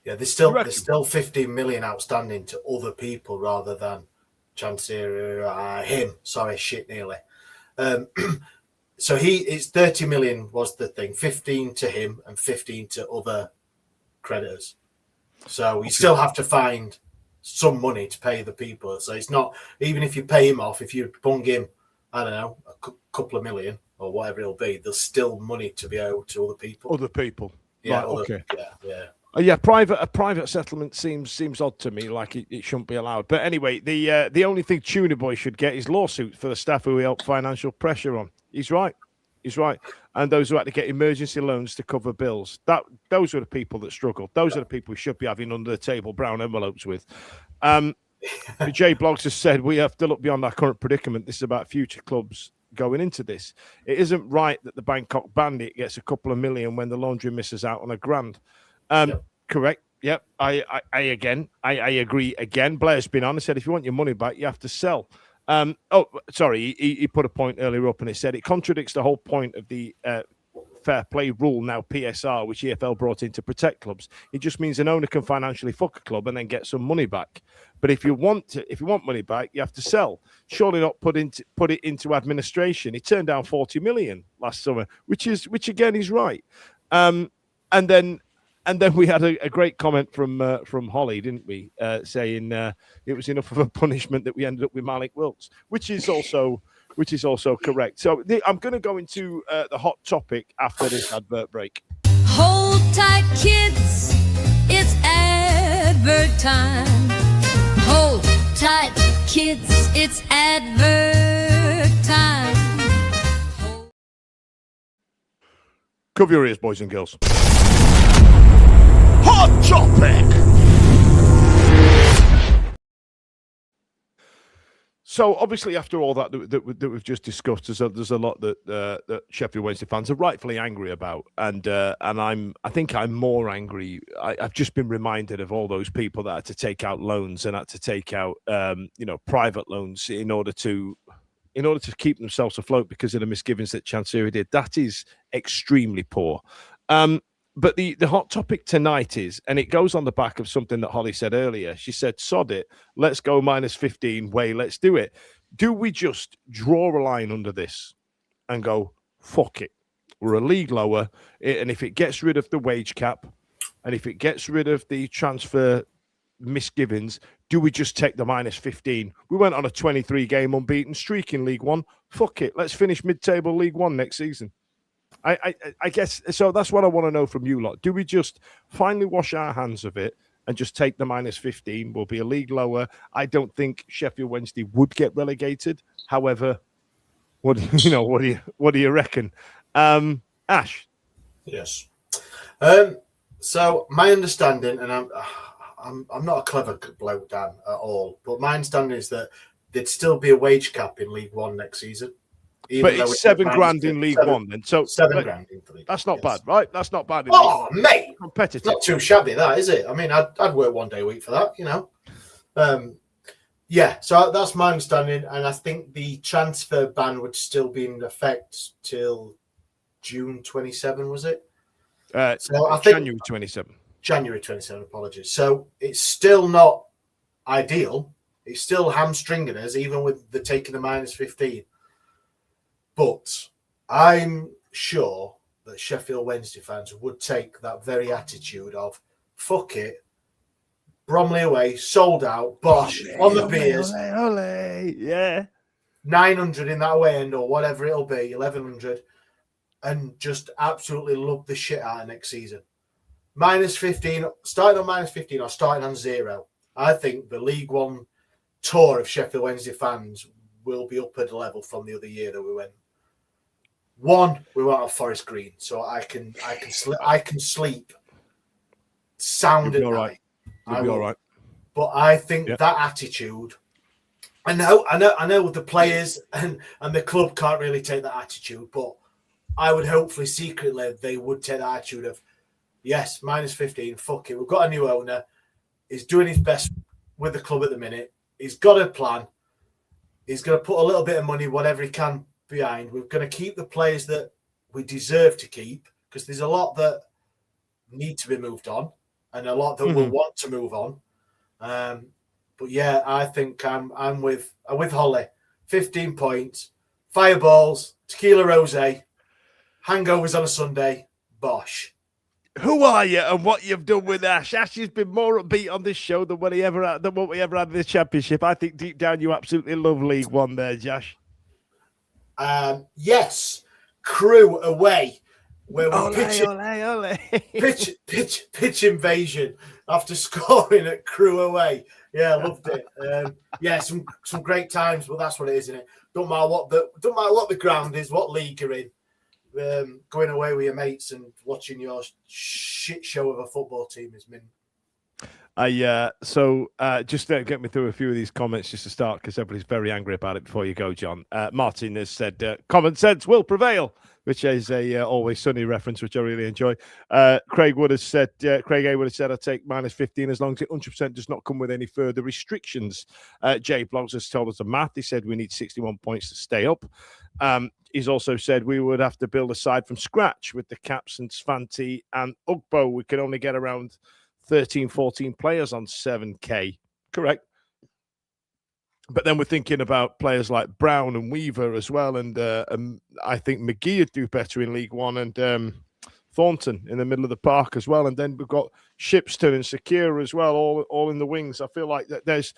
Yeah, there's still 15 million outstanding to other people rather than him. Sorry, shit, nearly. So it's 30 million was the thing, 15 to him and 15 to other creditors. So you still have to find some money to pay the people. So it's not, even if you pay him off, if you bung him, I don't know, a couple of million or whatever it'll be, there's still money to be owed to other people. Yeah, right, okay. Yeah. A private settlement seems odd to me, like it shouldn't be allowed. But anyway, the only thing Tuna Boy should get is lawsuits for the staff who he helped financial pressure on. He's right. And those who had to get emergency loans to cover bills. Those are the people that struggle. Those are the people we should be having under the table brown envelopes with. Jay Bloggs has said we have to look beyond our current predicament. This is about future clubs going into this. It isn't right that the Bangkok Bandit gets a couple of million when the Laundry misses out on £1,000. Correct. Yep, I agree again. Blair's been on and said if you want your money back, you have to sell. Sorry, he put a point earlier up and he said it contradicts the whole point of the fair play rule, now PSR, which EFL brought in to protect clubs. It just means an owner can financially fuck a club and then get some money back. But if you want money back, you have to sell. Surely not put it into administration. He turned down 40 million last summer, which again is right. And then we had a great comment from Holly, didn't we? Saying it was enough of a punishment that we ended up with Malik Wilkes, which is also correct. So I'm going to go into the hot topic after this advert break. Hold tight, kids, it's advert time. Hold tight, kids, it's advert time. Cover your ears, boys and girls. Hot topic. So obviously, after all that we've just discussed, there's a lot that Sheffield Wednesday fans are rightfully angry about, and I think I'm more angry. I've just been reminded of all those people that had to take out loans and had to take out private loans in order to keep themselves afloat because of the misgivings that Chancery did. That is extremely poor. But the hot topic tonight is, and it goes on the back of something that Holly said earlier. She said, sod it, let's go minus 15, let's do it. Do we just draw a line under this and go, fuck it, we're a league lower, and if it gets rid of the wage cap, and if it gets rid of the transfer misgivings, do we just take the minus 15? We went on a 23-game unbeaten streak in League One. Fuck it, let's finish mid-table League One next season. I guess so. That's what I want to know from you lot. Do we just finally wash our hands of it and just take the minus 15? We'll be a league lower. I don't think Sheffield Wednesday would get relegated. However, what do you reckon, Ash? Yes. So my understanding, and I'm not a clever bloke, Dan, at all, but my understanding is that there'd still be a wage cap in League One next season. But it's $7,000 in League One, then. So $7,000 in League. That's not bad, right? That's not bad. Mate, competitive. It's not too shabby, that is it? I mean, I'd work 1 day a week for that, Yeah, so that's my understanding, and I think the transfer ban would still be in effect till June 27, was it? So I think January 27. January 27, apologies. So it's still not ideal. It's still hamstringing us, even with the taking the minus 15. But I'm sure that Sheffield Wednesday fans would take that very attitude of, fuck it, Bromley away, sold out, bosh, on the beers. Yeah. 900 in that away end or whatever it'll be, 1,100, and just absolutely love the shit out of next season. Minus 15, starting on minus 15 or starting on 0. I think the League One tour of Sheffield Wednesday fans will be up at a level from the other year that we went. One, we went on Forest Green, so I can sleep sound at night. You'll be all right. But I think that attitude, I know the players and the club can't really take that attitude, but I would hopefully secretly they would take that attitude of, yes, minus 15, fuck it. We've got a new owner. He's doing his best with the club at the minute. He's got a plan. He's going to put a little bit of money, whatever he can, behind. We're going to keep the players that we deserve to keep, because there's a lot that need to be moved on and a lot that will want to move on. But yeah, I think I'm with Holly. 15 points, fireballs, tequila rosé, hangovers on a Sunday, bosh. Who are you and what you've done with Ash? Ash has been more upbeat on this show than what we ever had in the Championship. I think deep down you absolutely love League One there, Josh. Yes, Crew away, where we pitch invasion after scoring at Crew away. Yeah, loved it. Yeah, some great times, but that's what it is, isn't it? Don't matter what the ground is, what league you're in. Going away with your mates and watching your shit show of a football team is mint. Just get me through a few of these comments just to start, because everybody's very angry about it. Before you go, John, Martin has said common sense will prevail, which is a Always Sunny reference, which I really enjoy. Craig A would have said, I take -15 as long as it 100% does not come with any further restrictions. Jay Blogs has told us the math. He said we need 61 points to stay up. He's also said we would have to build a side from scratch with the Caps and Svanti and Ugbo. We can only get around 13, 14 players on 7K. Correct. But then we're thinking about players like Brown and Weaver as well. And I think McGee would do better in League One, and Thornton in the middle of the park as well. And then we've got Shipston and Sakira as well, all in the wings. I feel like that there's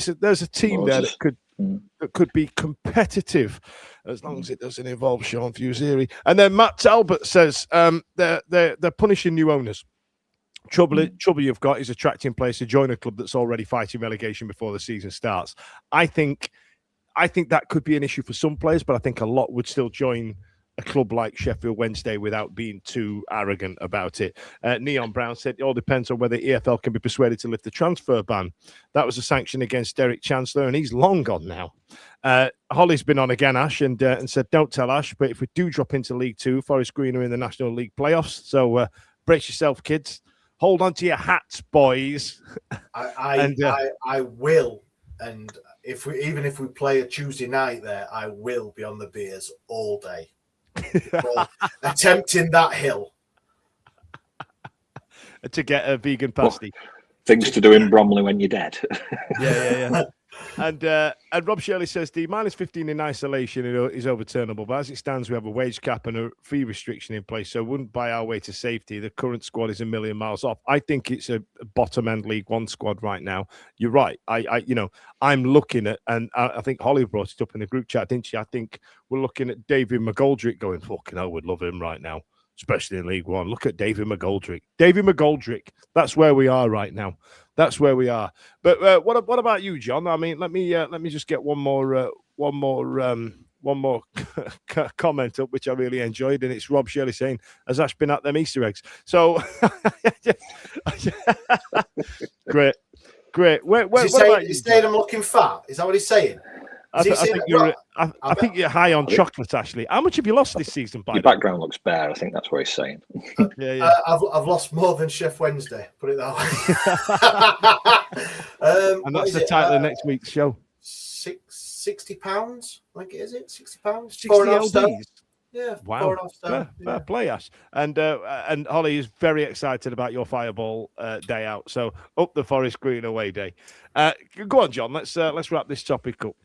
a team there that could be competitive, as long as it doesn't involve Sean Fuseri. And then Matt Talbot says they're punishing new owners. Trouble you've got is attracting players to join a club that's already fighting relegation before the season starts. I think that could be an issue for some players, but I think a lot would still join a club like Sheffield Wednesday without being too arrogant about it. Neon Brown said it all depends on whether EFL can be persuaded to lift the transfer ban. That was a sanction against Derek Chancellor, and he's long gone now. Holly's been on again, Ash, and said, don't tell Ash, but if we do drop into League Two, Forest Green are in the National League playoffs. So brace yourself, kids. Hold on to your hats, boys. I will, and if we play a Tuesday night there, I will be on the beers all day, attempting that hill to get a vegan pasty. Things to do in Bromley when you're dead. Yeah. And Rob Shirley says the -15 in isolation is overturnable, but as it stands, we have a wage cap and a fee restriction in place, so wouldn't buy our way to safety. The current squad is a million miles off. I think it's a bottom end League One squad right now. You're right. I'm looking at, and I think Holly brought it up in the group chat, didn't she? I think we're looking at David McGoldrick going, fucking hell, would love him right now, especially in League One. Look at David McGoldrick. That's where we are right now. That's where we are. But what about you, John? I mean, let me just get one more comment up, which I really enjoyed, and it's Rob Shirley saying, "Has Ash been at them Easter eggs?" So great. What about you? He's saying I'm looking fat. Is that what he's saying? I think you're high on chocolate, Ashley. How much have you lost this season? Your background looks bare. I think that's what he's saying. Yeah. I've lost more than Chef Wednesday. Put it that way. And that's the title of next week's show. £60. Like, is it £60? 60 4.5 stone. LBs. Yeah, wow. 4.5 stone. Fair play, Ash. And Holly is very excited about your Fireball day out. So up the Forest Green away day. Go on, John. Let's wrap this topic up.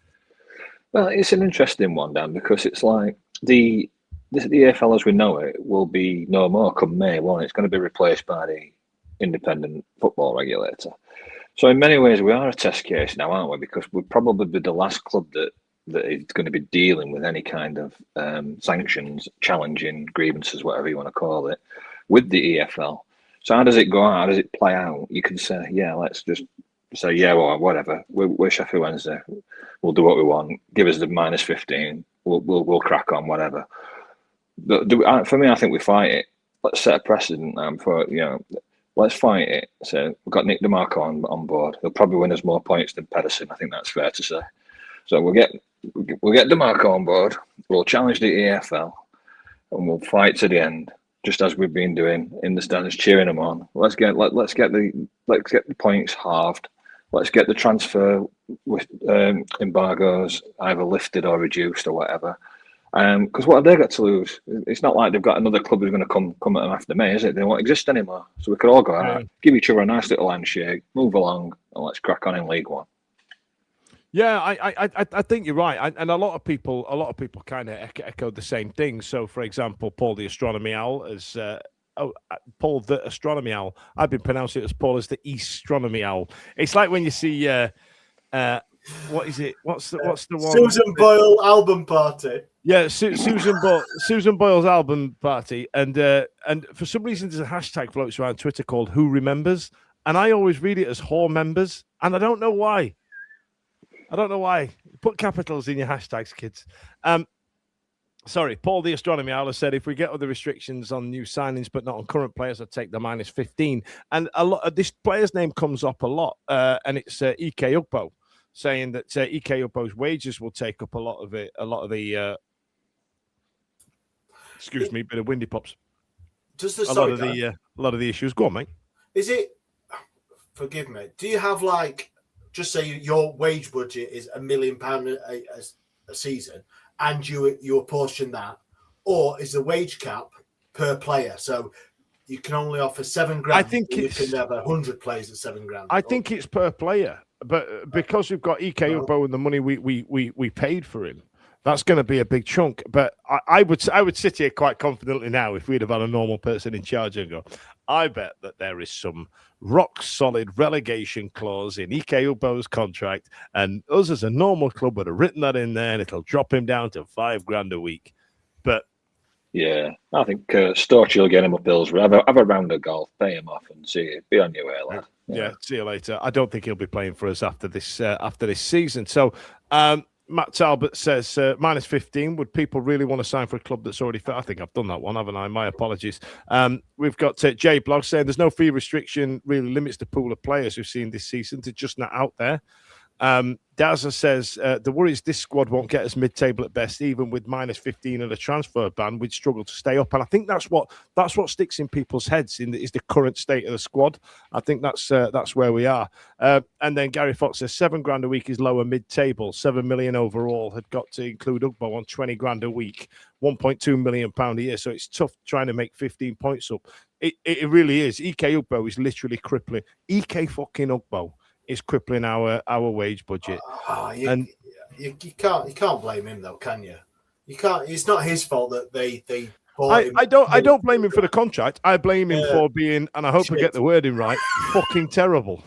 Well, it's an interesting one, Dan, because it's like the EFL as we know it will be no more come May 1. It's going to be replaced by the independent football regulator. So in many ways, we are a test case now, aren't we? Because we'll probably be the last club that is going to be dealing with any kind of sanctions, challenging, grievances, whatever you want to call it, with the EFL. So how does it go out? How does it play out? You can say, yeah, let's just say, yeah, well, whatever. We're Sheffield Wednesday. We'll do what we want. Give us the -15. We'll crack on, whatever. But for me, I think we fight it. Let's set a precedent let's fight it. So we've got Nick DeMarco on board. He'll probably win us more points than Pedersen. I think that's fair to say. So we'll get DeMarco on board. We'll challenge the EFL, and we'll fight to the end, just as we've been doing in the standards, cheering them on. Let's get the points halved. Let's get the transfer with embargoes either lifted or reduced or whatever. Because what have they got to lose? It's not like they've got another club who's going to come at them after May, is it? They won't exist anymore. So we could all go out, give each other a nice little handshake, move along, and let's crack on in League One. Yeah, I think you're right, and a lot of people kind of echoed the same thing. So, for example, Paul the Astronomy Owl as Paul the Astronomy Owl. I've been pronouncing it as Paul as the Astronomy Owl. It's like when you see what is it? What's the one? Susan Boyle album party. Yeah, Susan Boyle's album party, and for some reason there's a hashtag floats around Twitter called Who Remembers, and I always read it as Whore Members, and I don't know why. Put capitals in your hashtags, kids. Sorry, Paul the Astronomy Owl said if we get other restrictions on new signings but not on current players, I'd take the -15. And a lot of this player's name comes up a lot, and it's Ike Ugbo saying that Ike Ugbo's wages will take up a lot of it, a lot of the excuse me, bit of windy pops. Does a lot of the issues. Go on, mate. Is it? Forgive me. Do you have like, just say your wage budget is £1 million a season, and you apportion that, or is the wage cap per player? So you can only offer £7,000. I think you can have 100 players at £7,000. I think it's per player, but because we've got Ike Ugbo and the money we paid for him, that's going to be a big chunk. But I would sit here quite confidently now if we'd have had a normal person in charge and go, I bet that there is some rock solid relegation clause in Ike Ugbo's contract, and us as a normal club would have written that in there, and it'll drop him down to $5,000 a week. But yeah, I think Storchy will get him up hills. Have a round of golf, pay him off, and be on your way, lad. Yeah, see you later. I don't think he'll be playing for us after this season. So Matt Talbot says -15. Would people really want to sign for a club that's already fit? I think I've done that one, haven't I? My apologies. We've got Jay Blog saying there's no fee restriction really limits the pool of players we've seen this season to just not out there. Daza says the worry is this squad won't get us mid-table at best. Even with -15 and a transfer ban, we'd struggle to stay up. And I think that's what sticks in people's heads is the current state of the squad. I think that's where we are. And then Gary Fox says $7,000 a week is lower mid-table. 7 million overall had got to include Ugbo on 20 grand a week, £1.2 million a year. So it's tough trying to make 15 points up. It really is. Ike Ugbo is literally crippling. Ike fucking Ugbo is crippling our wage budget. You can't blame him though, can you? You can't. It's not his fault that they bought him. I don't blame him for the contract. I blame him for being, and I hope I get the wording right, fucking terrible.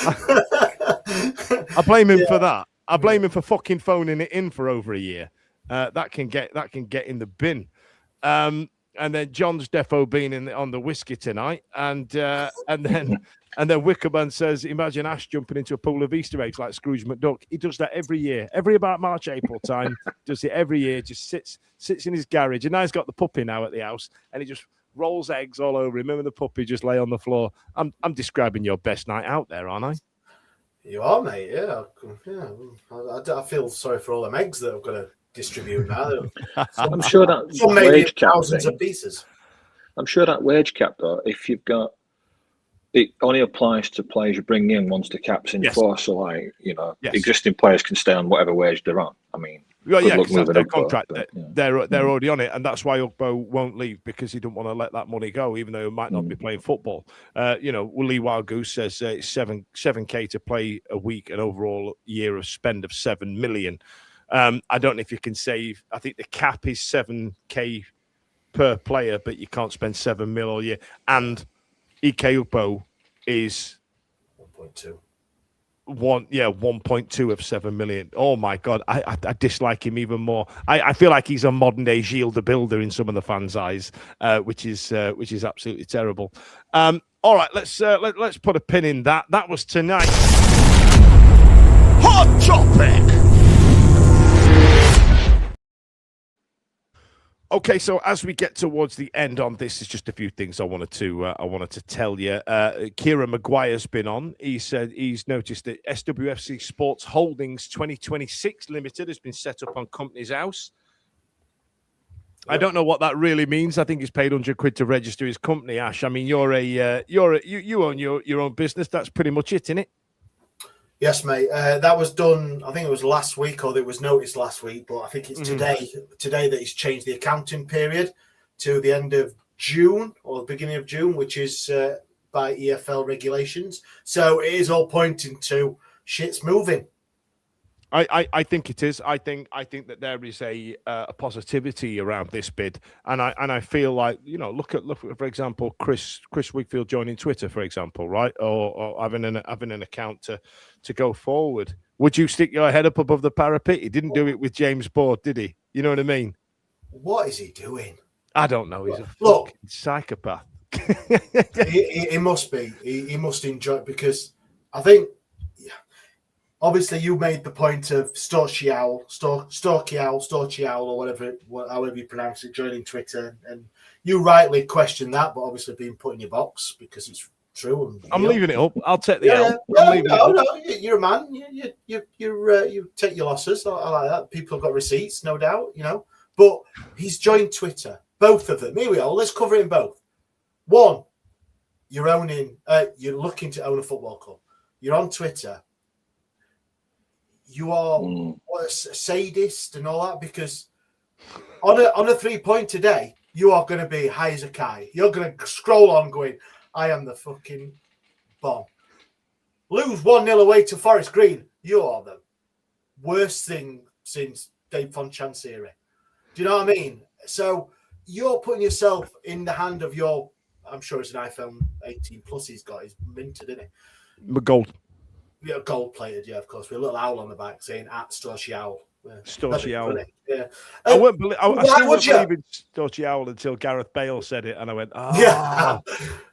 I blame him for that. I blame him for fucking phoning it in for over a year. That can get in the bin. And then John's defo being on the whiskey tonight, and then Wickerman says, imagine Ash jumping into a pool of Easter eggs like Scrooge McDuck. He does that every year, every about March, April time. Does it every year? Just sits in his garage, and now he's got the puppy now at the house, and he just rolls eggs all over him. Him and the puppy just lay on the floor. I'm describing your best night out there, aren't I? You are, mate. Yeah. I feel sorry for all them eggs that I've got to distribute now. I'm sure that some wage cap thousands of pieces. I'm sure that wage cap, though, if you've got, it only applies to players you bring in once the cap's in force. So, like, existing players can stay on whatever wage they're on. I mean, because that's their contract. They're already on it, and that's why Ugbo won't leave, because he don't want to let that money go, even though he might not be playing football. Lee Wild Goose says it's 7K to play a week, an overall year of spend of 7 million. I don't know if you can save. I think the cap is 7K per player, but you can't spend 7 mil all year. And Ike Ugbo is 1.2. 1.2 of 7 million. Oh my god, I dislike him even more. I feel like he's a modern day Gilles the Builder in some of the fans' eyes, which is absolutely terrible. All right, let's put a pin in that. That was tonight. Hot topic. Okay, so as we get towards the end on this, there's just a few things I wanted to tell you. Kieran Maguire's been on. He said he's noticed that SWFC Sports Holdings 2026 Limited has been set up on Companies House. I don't know what that really means. I think he's paid £100 to register his company. Ash, I mean, you own your own business. That's pretty much it, isn't it? Yes, mate. That was done, I think it was last week, or it was noticed last week, but I think it's today that he's changed the accounting period to the end of June or the beginning of June, which is by EFL regulations. So it is all pointing to shit's moving. I think it is. I think that there is a positivity around this bid, and I feel like, look at for example Chris Wigfield joining Twitter, for example, right, or having an account to go forward. Would you stick your head up above the parapet? He didn't do it with James Board, did he? You know what I mean? What is he doing? I don't know. He's a fucking psychopath. he must be. He must enjoy it, because I think obviously you made the point of Storchy Owl, or however you pronounce it, joining Twitter, and you rightly questioned that, but obviously being put in your box because it's true. And I'm leaving it up. I'll take the L. I'm leaving it up. No, you're a man. You take your losses. I like that. People have got receipts, no doubt. But he's joined Twitter. Both of them. Here we are. Let's cover it in both. One, you're looking to own a football club. You're on Twitter. You are a sadist and all that, because on a 3-point today, you are going to be high as a kite. You're going to scroll on going, I am the fucking bomb. Lose 1-0 away to Forest Green. You are the worst thing since Dave Fonchan's era. Do you know what I mean? So you're putting yourself in the hand of your, I'm sure it's an iPhone 18 Plus he's got. He's minted, isn't he? Gold. Yeah, gold plated, yeah, of course, with a little owl on the back saying @Storchy Owl. Storchy Owl. Yeah. I still wouldn't believe in Storchy Owl until Gareth Bale said it, and I went, yeah.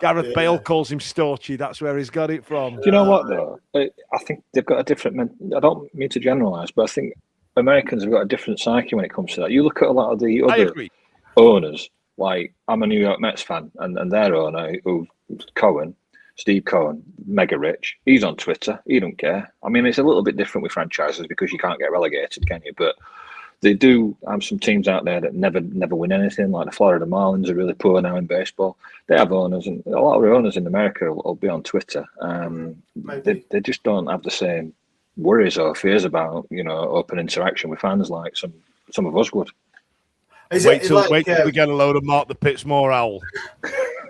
Gareth Bale calls him Storchy. That's where he's got it from. Do you know what, though? I think they've got a different... I don't mean to generalise, but I think Americans have got a different psyche when it comes to that. You look at a lot of the other owners, like I'm a New York Mets fan, and their owner, Steve Cohen, mega rich. He's on Twitter. He don't care. I mean, it's a little bit different with franchises because you can't get relegated, can you? But they do have some teams out there that never win anything. Like the Florida Marlins are really poor now in baseball. They have owners, and a lot of owners in America will be on Twitter. They just don't have the same worries or fears about open interaction with fans like some of us would. Wait till we get a load of Mark the Pittsmore Owl.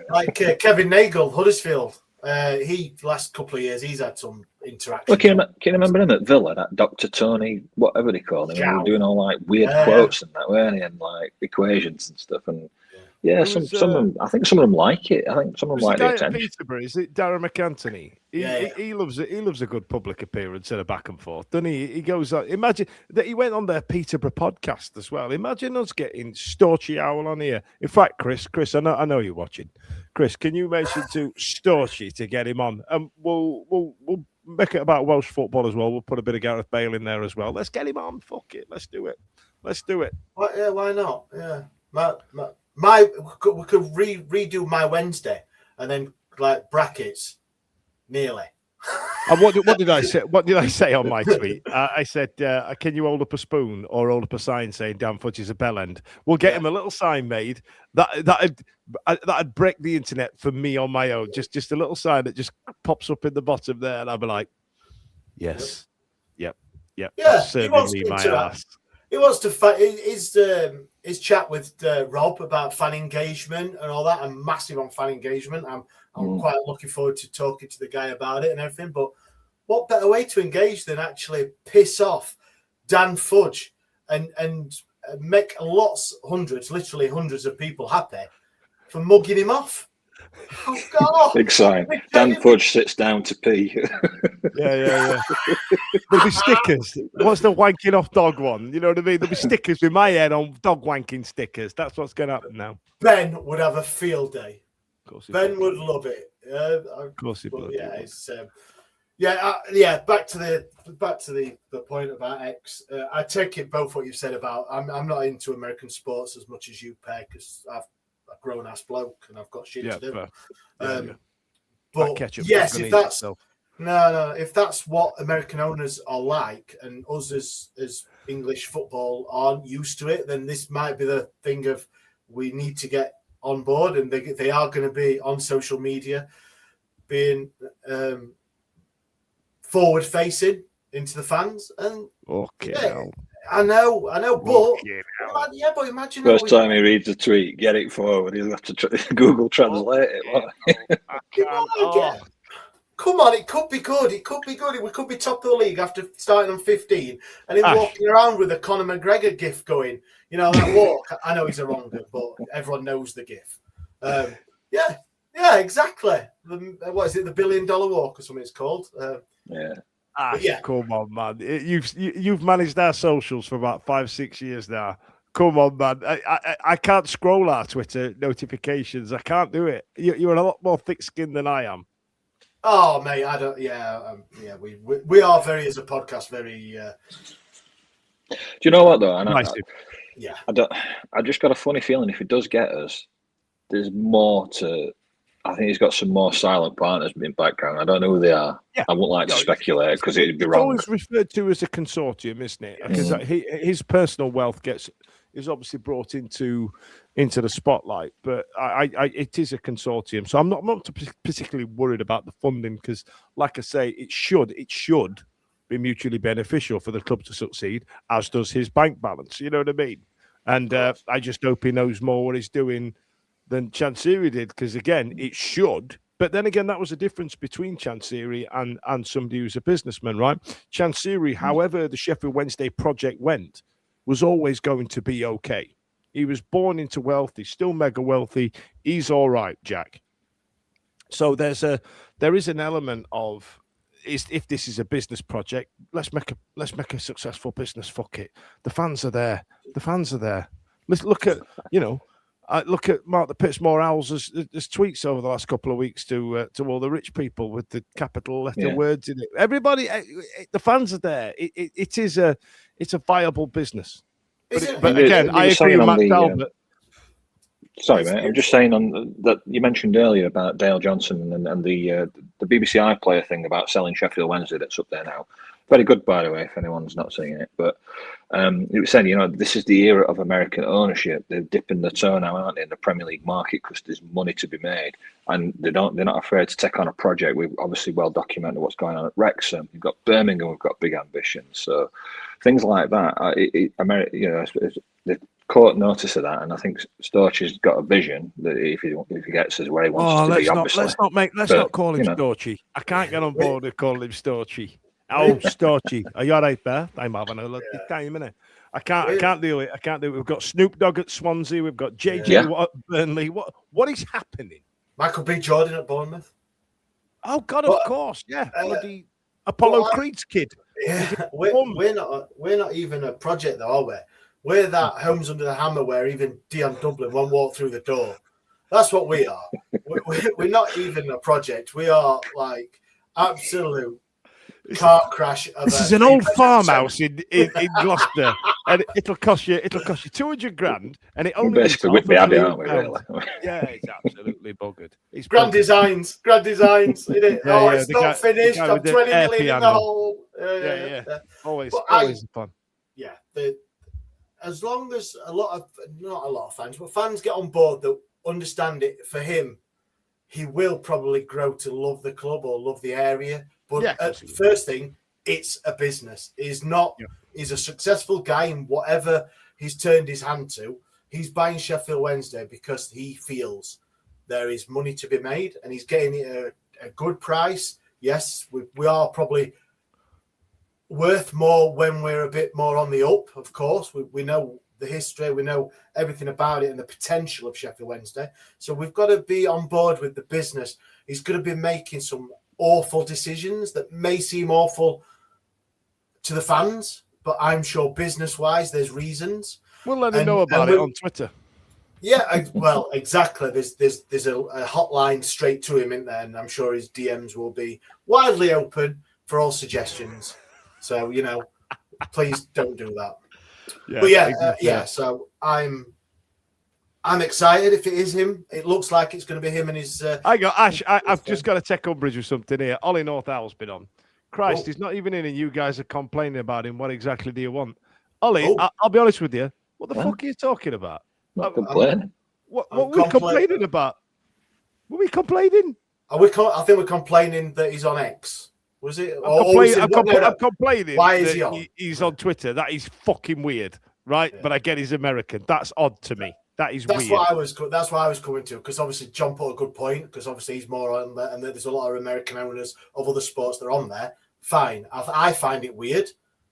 Like Kevin Nagel, Huddersfield. Last couple of years, he's had some interaction. Well, can you remember him at Villa, that Dr. Tony, whatever they call him? He was doing all like weird quotes and that, weren't he? And like equations and stuff. And some of them, I think some of them like it. I think some of them like the attention. Peterborough, is it Darren McAntony? He loves it. He loves a good public appearance and a back and forth, doesn't he? He goes, imagine that he went on their Peterborough podcast as well. Imagine us getting Storchy Owl on here. In fact, Chris, I know you're watching. Chris, can you mention to Storchy to get him on? We'll make it about Welsh football as well. We'll put a bit of Gareth Bale in there as well. Let's get him on. Fuck it. Let's do it. Why not? Yeah. We could redo my Wednesday and then like brackets nearly. And what did I say? What did I say on my tweet? I said, "Can you hold up a spoon or hold up a sign saying Dan Fudge is a bell end?" We'll get him a little sign made that'd break the internet for me on my own. Just a little sign that just pops up in the bottom there, and I'll be like, "Yes, yep, Yeah, serving me my ass." He wants to his chat with Rob about fan engagement and all that. I'm massive on fan engagement. I'm quite looking forward to talking to the guy about it and everything. But what better way to engage than actually piss off Dan Fudge and make literally hundreds of people happy for mugging him off? Oh God! Big sign. Dan Fudge sits down to pee. Yeah. There'll be stickers. What's the wanking off dog one? You know what I mean? There'll be stickers with my head on, dog wanking stickers. That's what's going to happen now. Ben would have a field day. Of course Ben would love it. Of course he would. Yeah, it's Back to the point about X. I take it both what you've said about. I'm not into American sports as much as you, Peg, because I've a grown ass bloke and I've got shit to do. But yes, if that's if that's what American owners are like, and us as English football aren't used to it, then this might be the thing of we need to get on board, and they are going to be on social media, being forward facing into the fans. And I know, but imagine first time he reads a tweet, get it forward. He'll have to Google Translate it. Come on, it could be good. We could be top of the league after starting on 15, and him walking around with a Conor McGregor gif going. You know that walk. I know he's a wronger, but everyone knows the gif. Yeah, exactly. What is it? The $1 billion walk or something it's called. Come on, man. You've managed our socials for about 5-6 years now. Come on, man. I can't scroll our Twitter notifications. I can't do it. You're a lot more thick-skinned than I am. Oh, mate, I don't. Yeah, we are very, as a podcast, very. Do you know what though? And Yeah. I just got a funny feeling if he does get us, there's more to. I think he's got some more silent partners in the background. I don't know who they are. Yeah. I wouldn't like to speculate because it'd be It's wrong. always referred to as a consortium, isn't it? Because his personal wealth is obviously brought into the spotlight, but it is a consortium. So I'm not particularly worried about the funding because, like I say, it should be mutually beneficial for the club to succeed, as does his bank balance. You know what I mean? And I just hope he knows more what he's doing than Chansiri did, because again, it should. But then again, that was a difference between Chansiri and somebody who's a businessman, right? Chansiri, however the Sheffield Wednesday project went, was always going to be okay. He was born into wealth. He's still mega wealthy. He's all right, Jack. So there is an element of, if this is a business project, let's make a successful business. Fuck it. The fans are there. Let's look at, look at Mark the Pittsmore Owls as tweets over the last couple of weeks to all the rich people with the capital letter words in it. Everybody, the fans are there. It's a viable business. But again, I agree with Matt Talbot. Sorry, mate. I'm just saying that you mentioned earlier about Dale Johnson and the BBC iPlayer thing about selling Sheffield Wednesday that's up there now. Very good, by the way, if anyone's not seeing it. But it was saying, this is the era of American ownership. They're dipping their toe now, aren't they, in the Premier League market because there's money to be made, and they're not afraid to take on a project. We've obviously well documented what's going on at Wrexham. We've got Birmingham. We've got big ambitions. So things like that. The court notice of that, and I think Storch has got a vision that if he gets us where he wants to be, obviously. Let's not call him Storchy. I can't get on board with calling him Storchy. Oh, Storchy. Are you all right, Bear? I'm having a lovely time, innit? I can't do it. We've got Snoop Dogg at Swansea. We've got JJ Watt at Burnley. What is happening? Michael B. Jordan at Bournemouth. Oh God, of course, yeah. Bloody Apollo Creed's kid. Yeah, we're not even a project though, are we? We're that Homes Under the Hammer where even Dion Dublin won't walk through the door. That's what we are. We're not even a project. We are like absolute car crash. This is an old farmhouse in Gloucester, and it'll cost you $200,000, and it only basically Whitby Abbey, aren't we? Really? Yeah, it's absolutely buggered. It's Grand designs, isn't it? It's not finished. I'm 20 million in the hole. Yeah. Always fun. Yeah, as long as not a lot of fans, but fans get on board that understand it. For him, he will probably grow to love the club or love the area. But first thing, it's a business. He's a successful guy in whatever he's turned his hand to. He's buying Sheffield Wednesday because he feels there is money to be made, and he's getting it a good price. Yes, we are probably worth more when we're a bit more on the up, of course. We know the history, we know everything about it and the potential of Sheffield Wednesday. So we've got to be on board with the business. He's going to be making some awful decisions that may seem awful to the fans, but I'm sure business-wise there's reasons. We'll let him know about it on Twitter. Yeah, well, exactly. There's a hotline straight to him in there, and I'm sure his DMs will be widely open for all suggestions. So, please don't do that. Yeah, so I'm excited if it is him. It looks like it's going to be him and his. I've just got to take umbrage with something here. Ollie North Owl's been on. Christ, he's not even in, and you guys are complaining about him. What exactly do you want, Ollie? I'll be honest with you. What the fuck are you talking about? Not complaining. What were we complaining about? Were we complaining? I think we're complaining that he's on X. Was it? I'm complaining. Why is he on? He's on Twitter. That is fucking weird, right? Yeah. But I get he's American. That's odd to me. That's weird. That's why I was coming to, because obviously John put a good point, because obviously he's more on there, and there's a lot of American owners of other sports that are on there. Fine, I find it weird,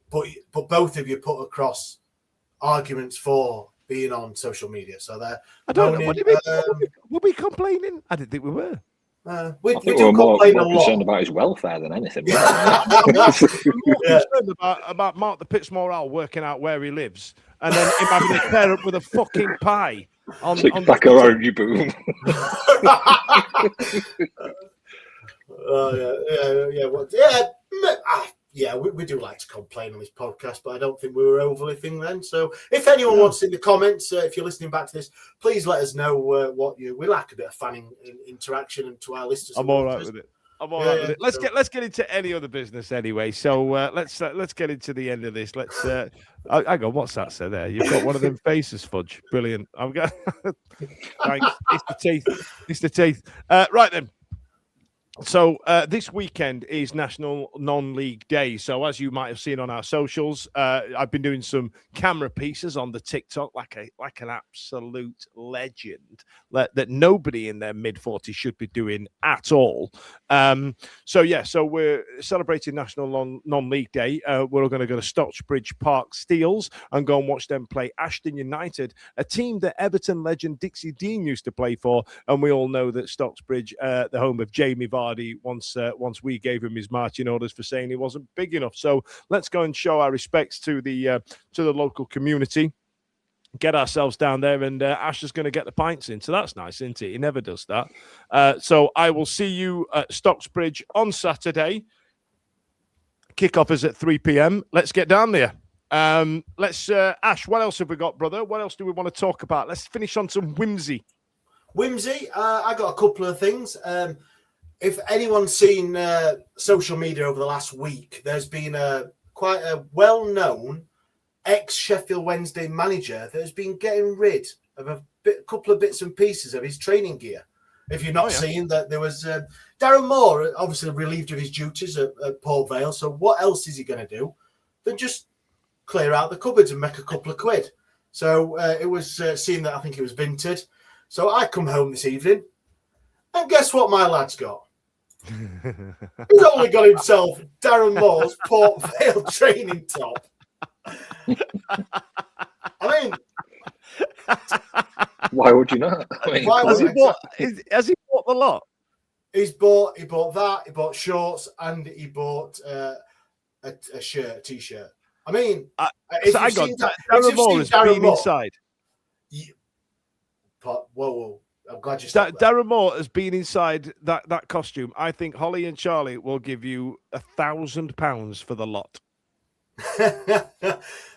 but both of you put across arguments for being on social media. So there, I don't know. What do you mean? Were we complaining? I didn't think we were. We do complain more concerned about his welfare than anything. More concerned about Mark the Pittsmore Owl working out where he lives, and then him having to pair up with a fucking pie on back around you, boom. We do like to complain on this podcast, but I don't think we were overly thing then. So if anyone wants in the comments, if you're listening back to this, please let us know what we like a bit of fan interaction, and to our listeners. I'm all right with it. With it. Let's get into any other business anyway. So let's get into the end of this. Let's hang on, what's that say there? You've got one of them faces, Fudge. Brilliant. I'm going. Thanks. It's the teeth. Right then. So this weekend is National Non-League Day. So as you might have seen on our socials, I've been doing some camera pieces on the TikTok like an absolute legend that nobody in their mid-40s should be doing at all. So we're celebrating National Non-League Day. We're going to go to Stocksbridge Park Steels and go and watch them play Ashton United, a team that Everton legend Dixie Dean used to play for. And we all know that Stocksbridge, the home of Jamie Vardy, once we gave him his marching orders for saying he wasn't big enough. So let's go and show our respects to the local community. Get ourselves down there, and Ash is going to get the pints in. So that's nice, isn't it? He never does that. So I will see you at Stocksbridge on Saturday. Kickoff is at 3 p.m. Let's get down there. Ash, what else have we got, brother? What else do we want to talk about? Let's finish on some whimsy. I got a couple of things. If anyone's seen social media over the last week, there's been quite a well-known ex-Sheffield Wednesday manager that has been getting rid of a couple of bits and pieces of his training gear. If you've not seen that, there was Darren Moore, obviously relieved of his duties at Port Vale. So what else is he going to do than just clear out the cupboards and make a couple of quid? So it was seen that I think it was Vinted. So I come home this evening, and guess what my lad's got? He's only got himself Darren Moore's Port Vale training top. I mean, why would you not? I mean, has he bought the lot? He bought that. He bought shorts, and he bought a shirt, a t-shirt. I mean, Darren Moore has been inside. Whoa. I'm glad you stopped Darren Moore has been inside that costume. I think Holly and Charlie will give you £1,000 for the lot.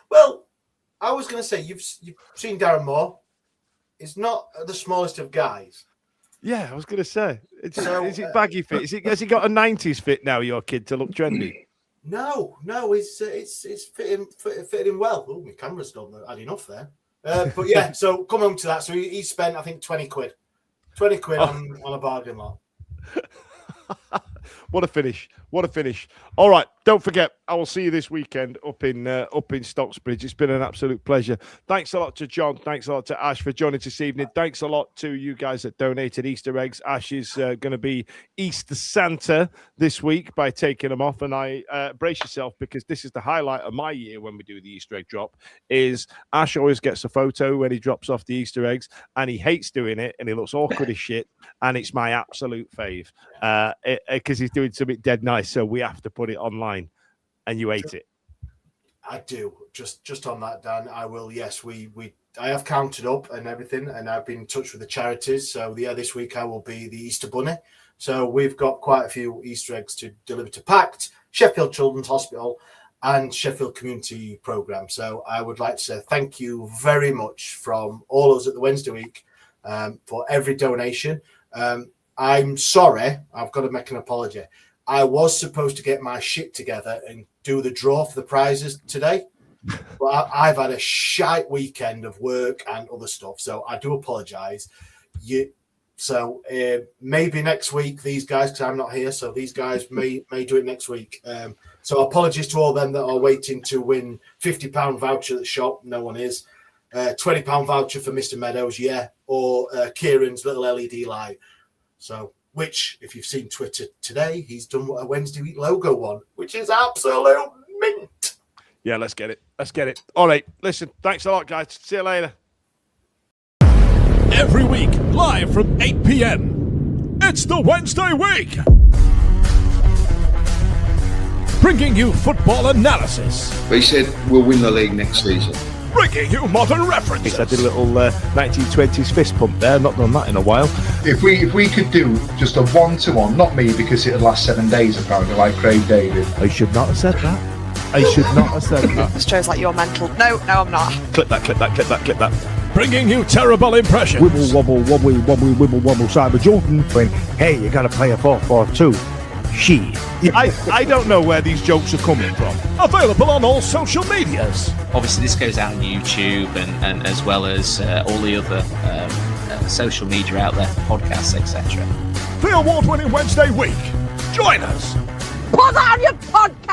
Well, I was going to say, you've seen Darren Moore. He's not the smallest of guys. Yeah, I was going to say. Is it baggy fit? Has he got a 90s fit now, your kid, to look trendy? No, it's fitting him well. Oh, my camera's not had enough there. But yeah, so come on to that. So he spent, I think, 20 quid. 20 quid on a bargain lot. What a finish. All right, don't forget, I will see you this weekend up in Stocksbridge. It's been an absolute pleasure. Thanks a lot to John. Thanks a lot to Ash for joining us this evening. Thanks a lot to you guys that donated Easter eggs. Ash is going to be Easter Santa this week by taking them off. And I brace yourself, because this is the highlight of my year when we do the Easter egg drop, is Ash always gets a photo when he drops off the Easter eggs, and he hates doing it, and he looks awkward as shit. And it's my absolute fave because he's doing something dead nice. So we have to put it online, and you hate it. I do. Just on that, Dan, I will. Yes, I have counted up and everything, and I've been in touch with the charities. So yeah, this week I will be the Easter Bunny. So we've got quite a few Easter eggs to deliver to PACT, Sheffield Children's Hospital, and Sheffield Community Programme. So I would like to say thank you very much from all of us at the Wednesday Week for every donation. I'm sorry, I've got to make an apology. I was supposed to get my shit together and do the draw for the prizes today, but I've had a shite weekend of work and other stuff, so I do apologise. So maybe next week, these guys, because I'm not here, so these guys may do it next week. So apologies to all them that are waiting to win £50 voucher at the shop. No one is. £20 voucher for Mr. Meadows, yeah, or Kieran's little LED light. So, which, if you've seen Twitter today, he's done a Wednesday Week logo one, which is absolute mint. Yeah, let's get it. All right, listen, thanks a lot, guys. See you later. Every week, live from 8 p.m. It's the Wednesday Week. Bringing you football analysis. But he said, we'll win the league next season. bringing you modern references. I did a little 1920s fist pump there. Not done that in a while. If we could do just a 1-to-1, not me because it'd last 7 days apparently, like Craig David. I should not have said that. I should not have said that. This shows like you're mental. No, I'm not. Clip that. Bringing you terrible impressions. Wibble, wobble, wobbly, wobbly, wibble, wobble, Cyber Jordan. When, hey, you gotta play a 4-4-2. She. I don't know where these jokes are coming from. Available on all social medias. Obviously, this goes out on YouTube and as well as all the other social media out there, podcasts, etc. The award-winning Wednesday week. Join us. Put on your podcast!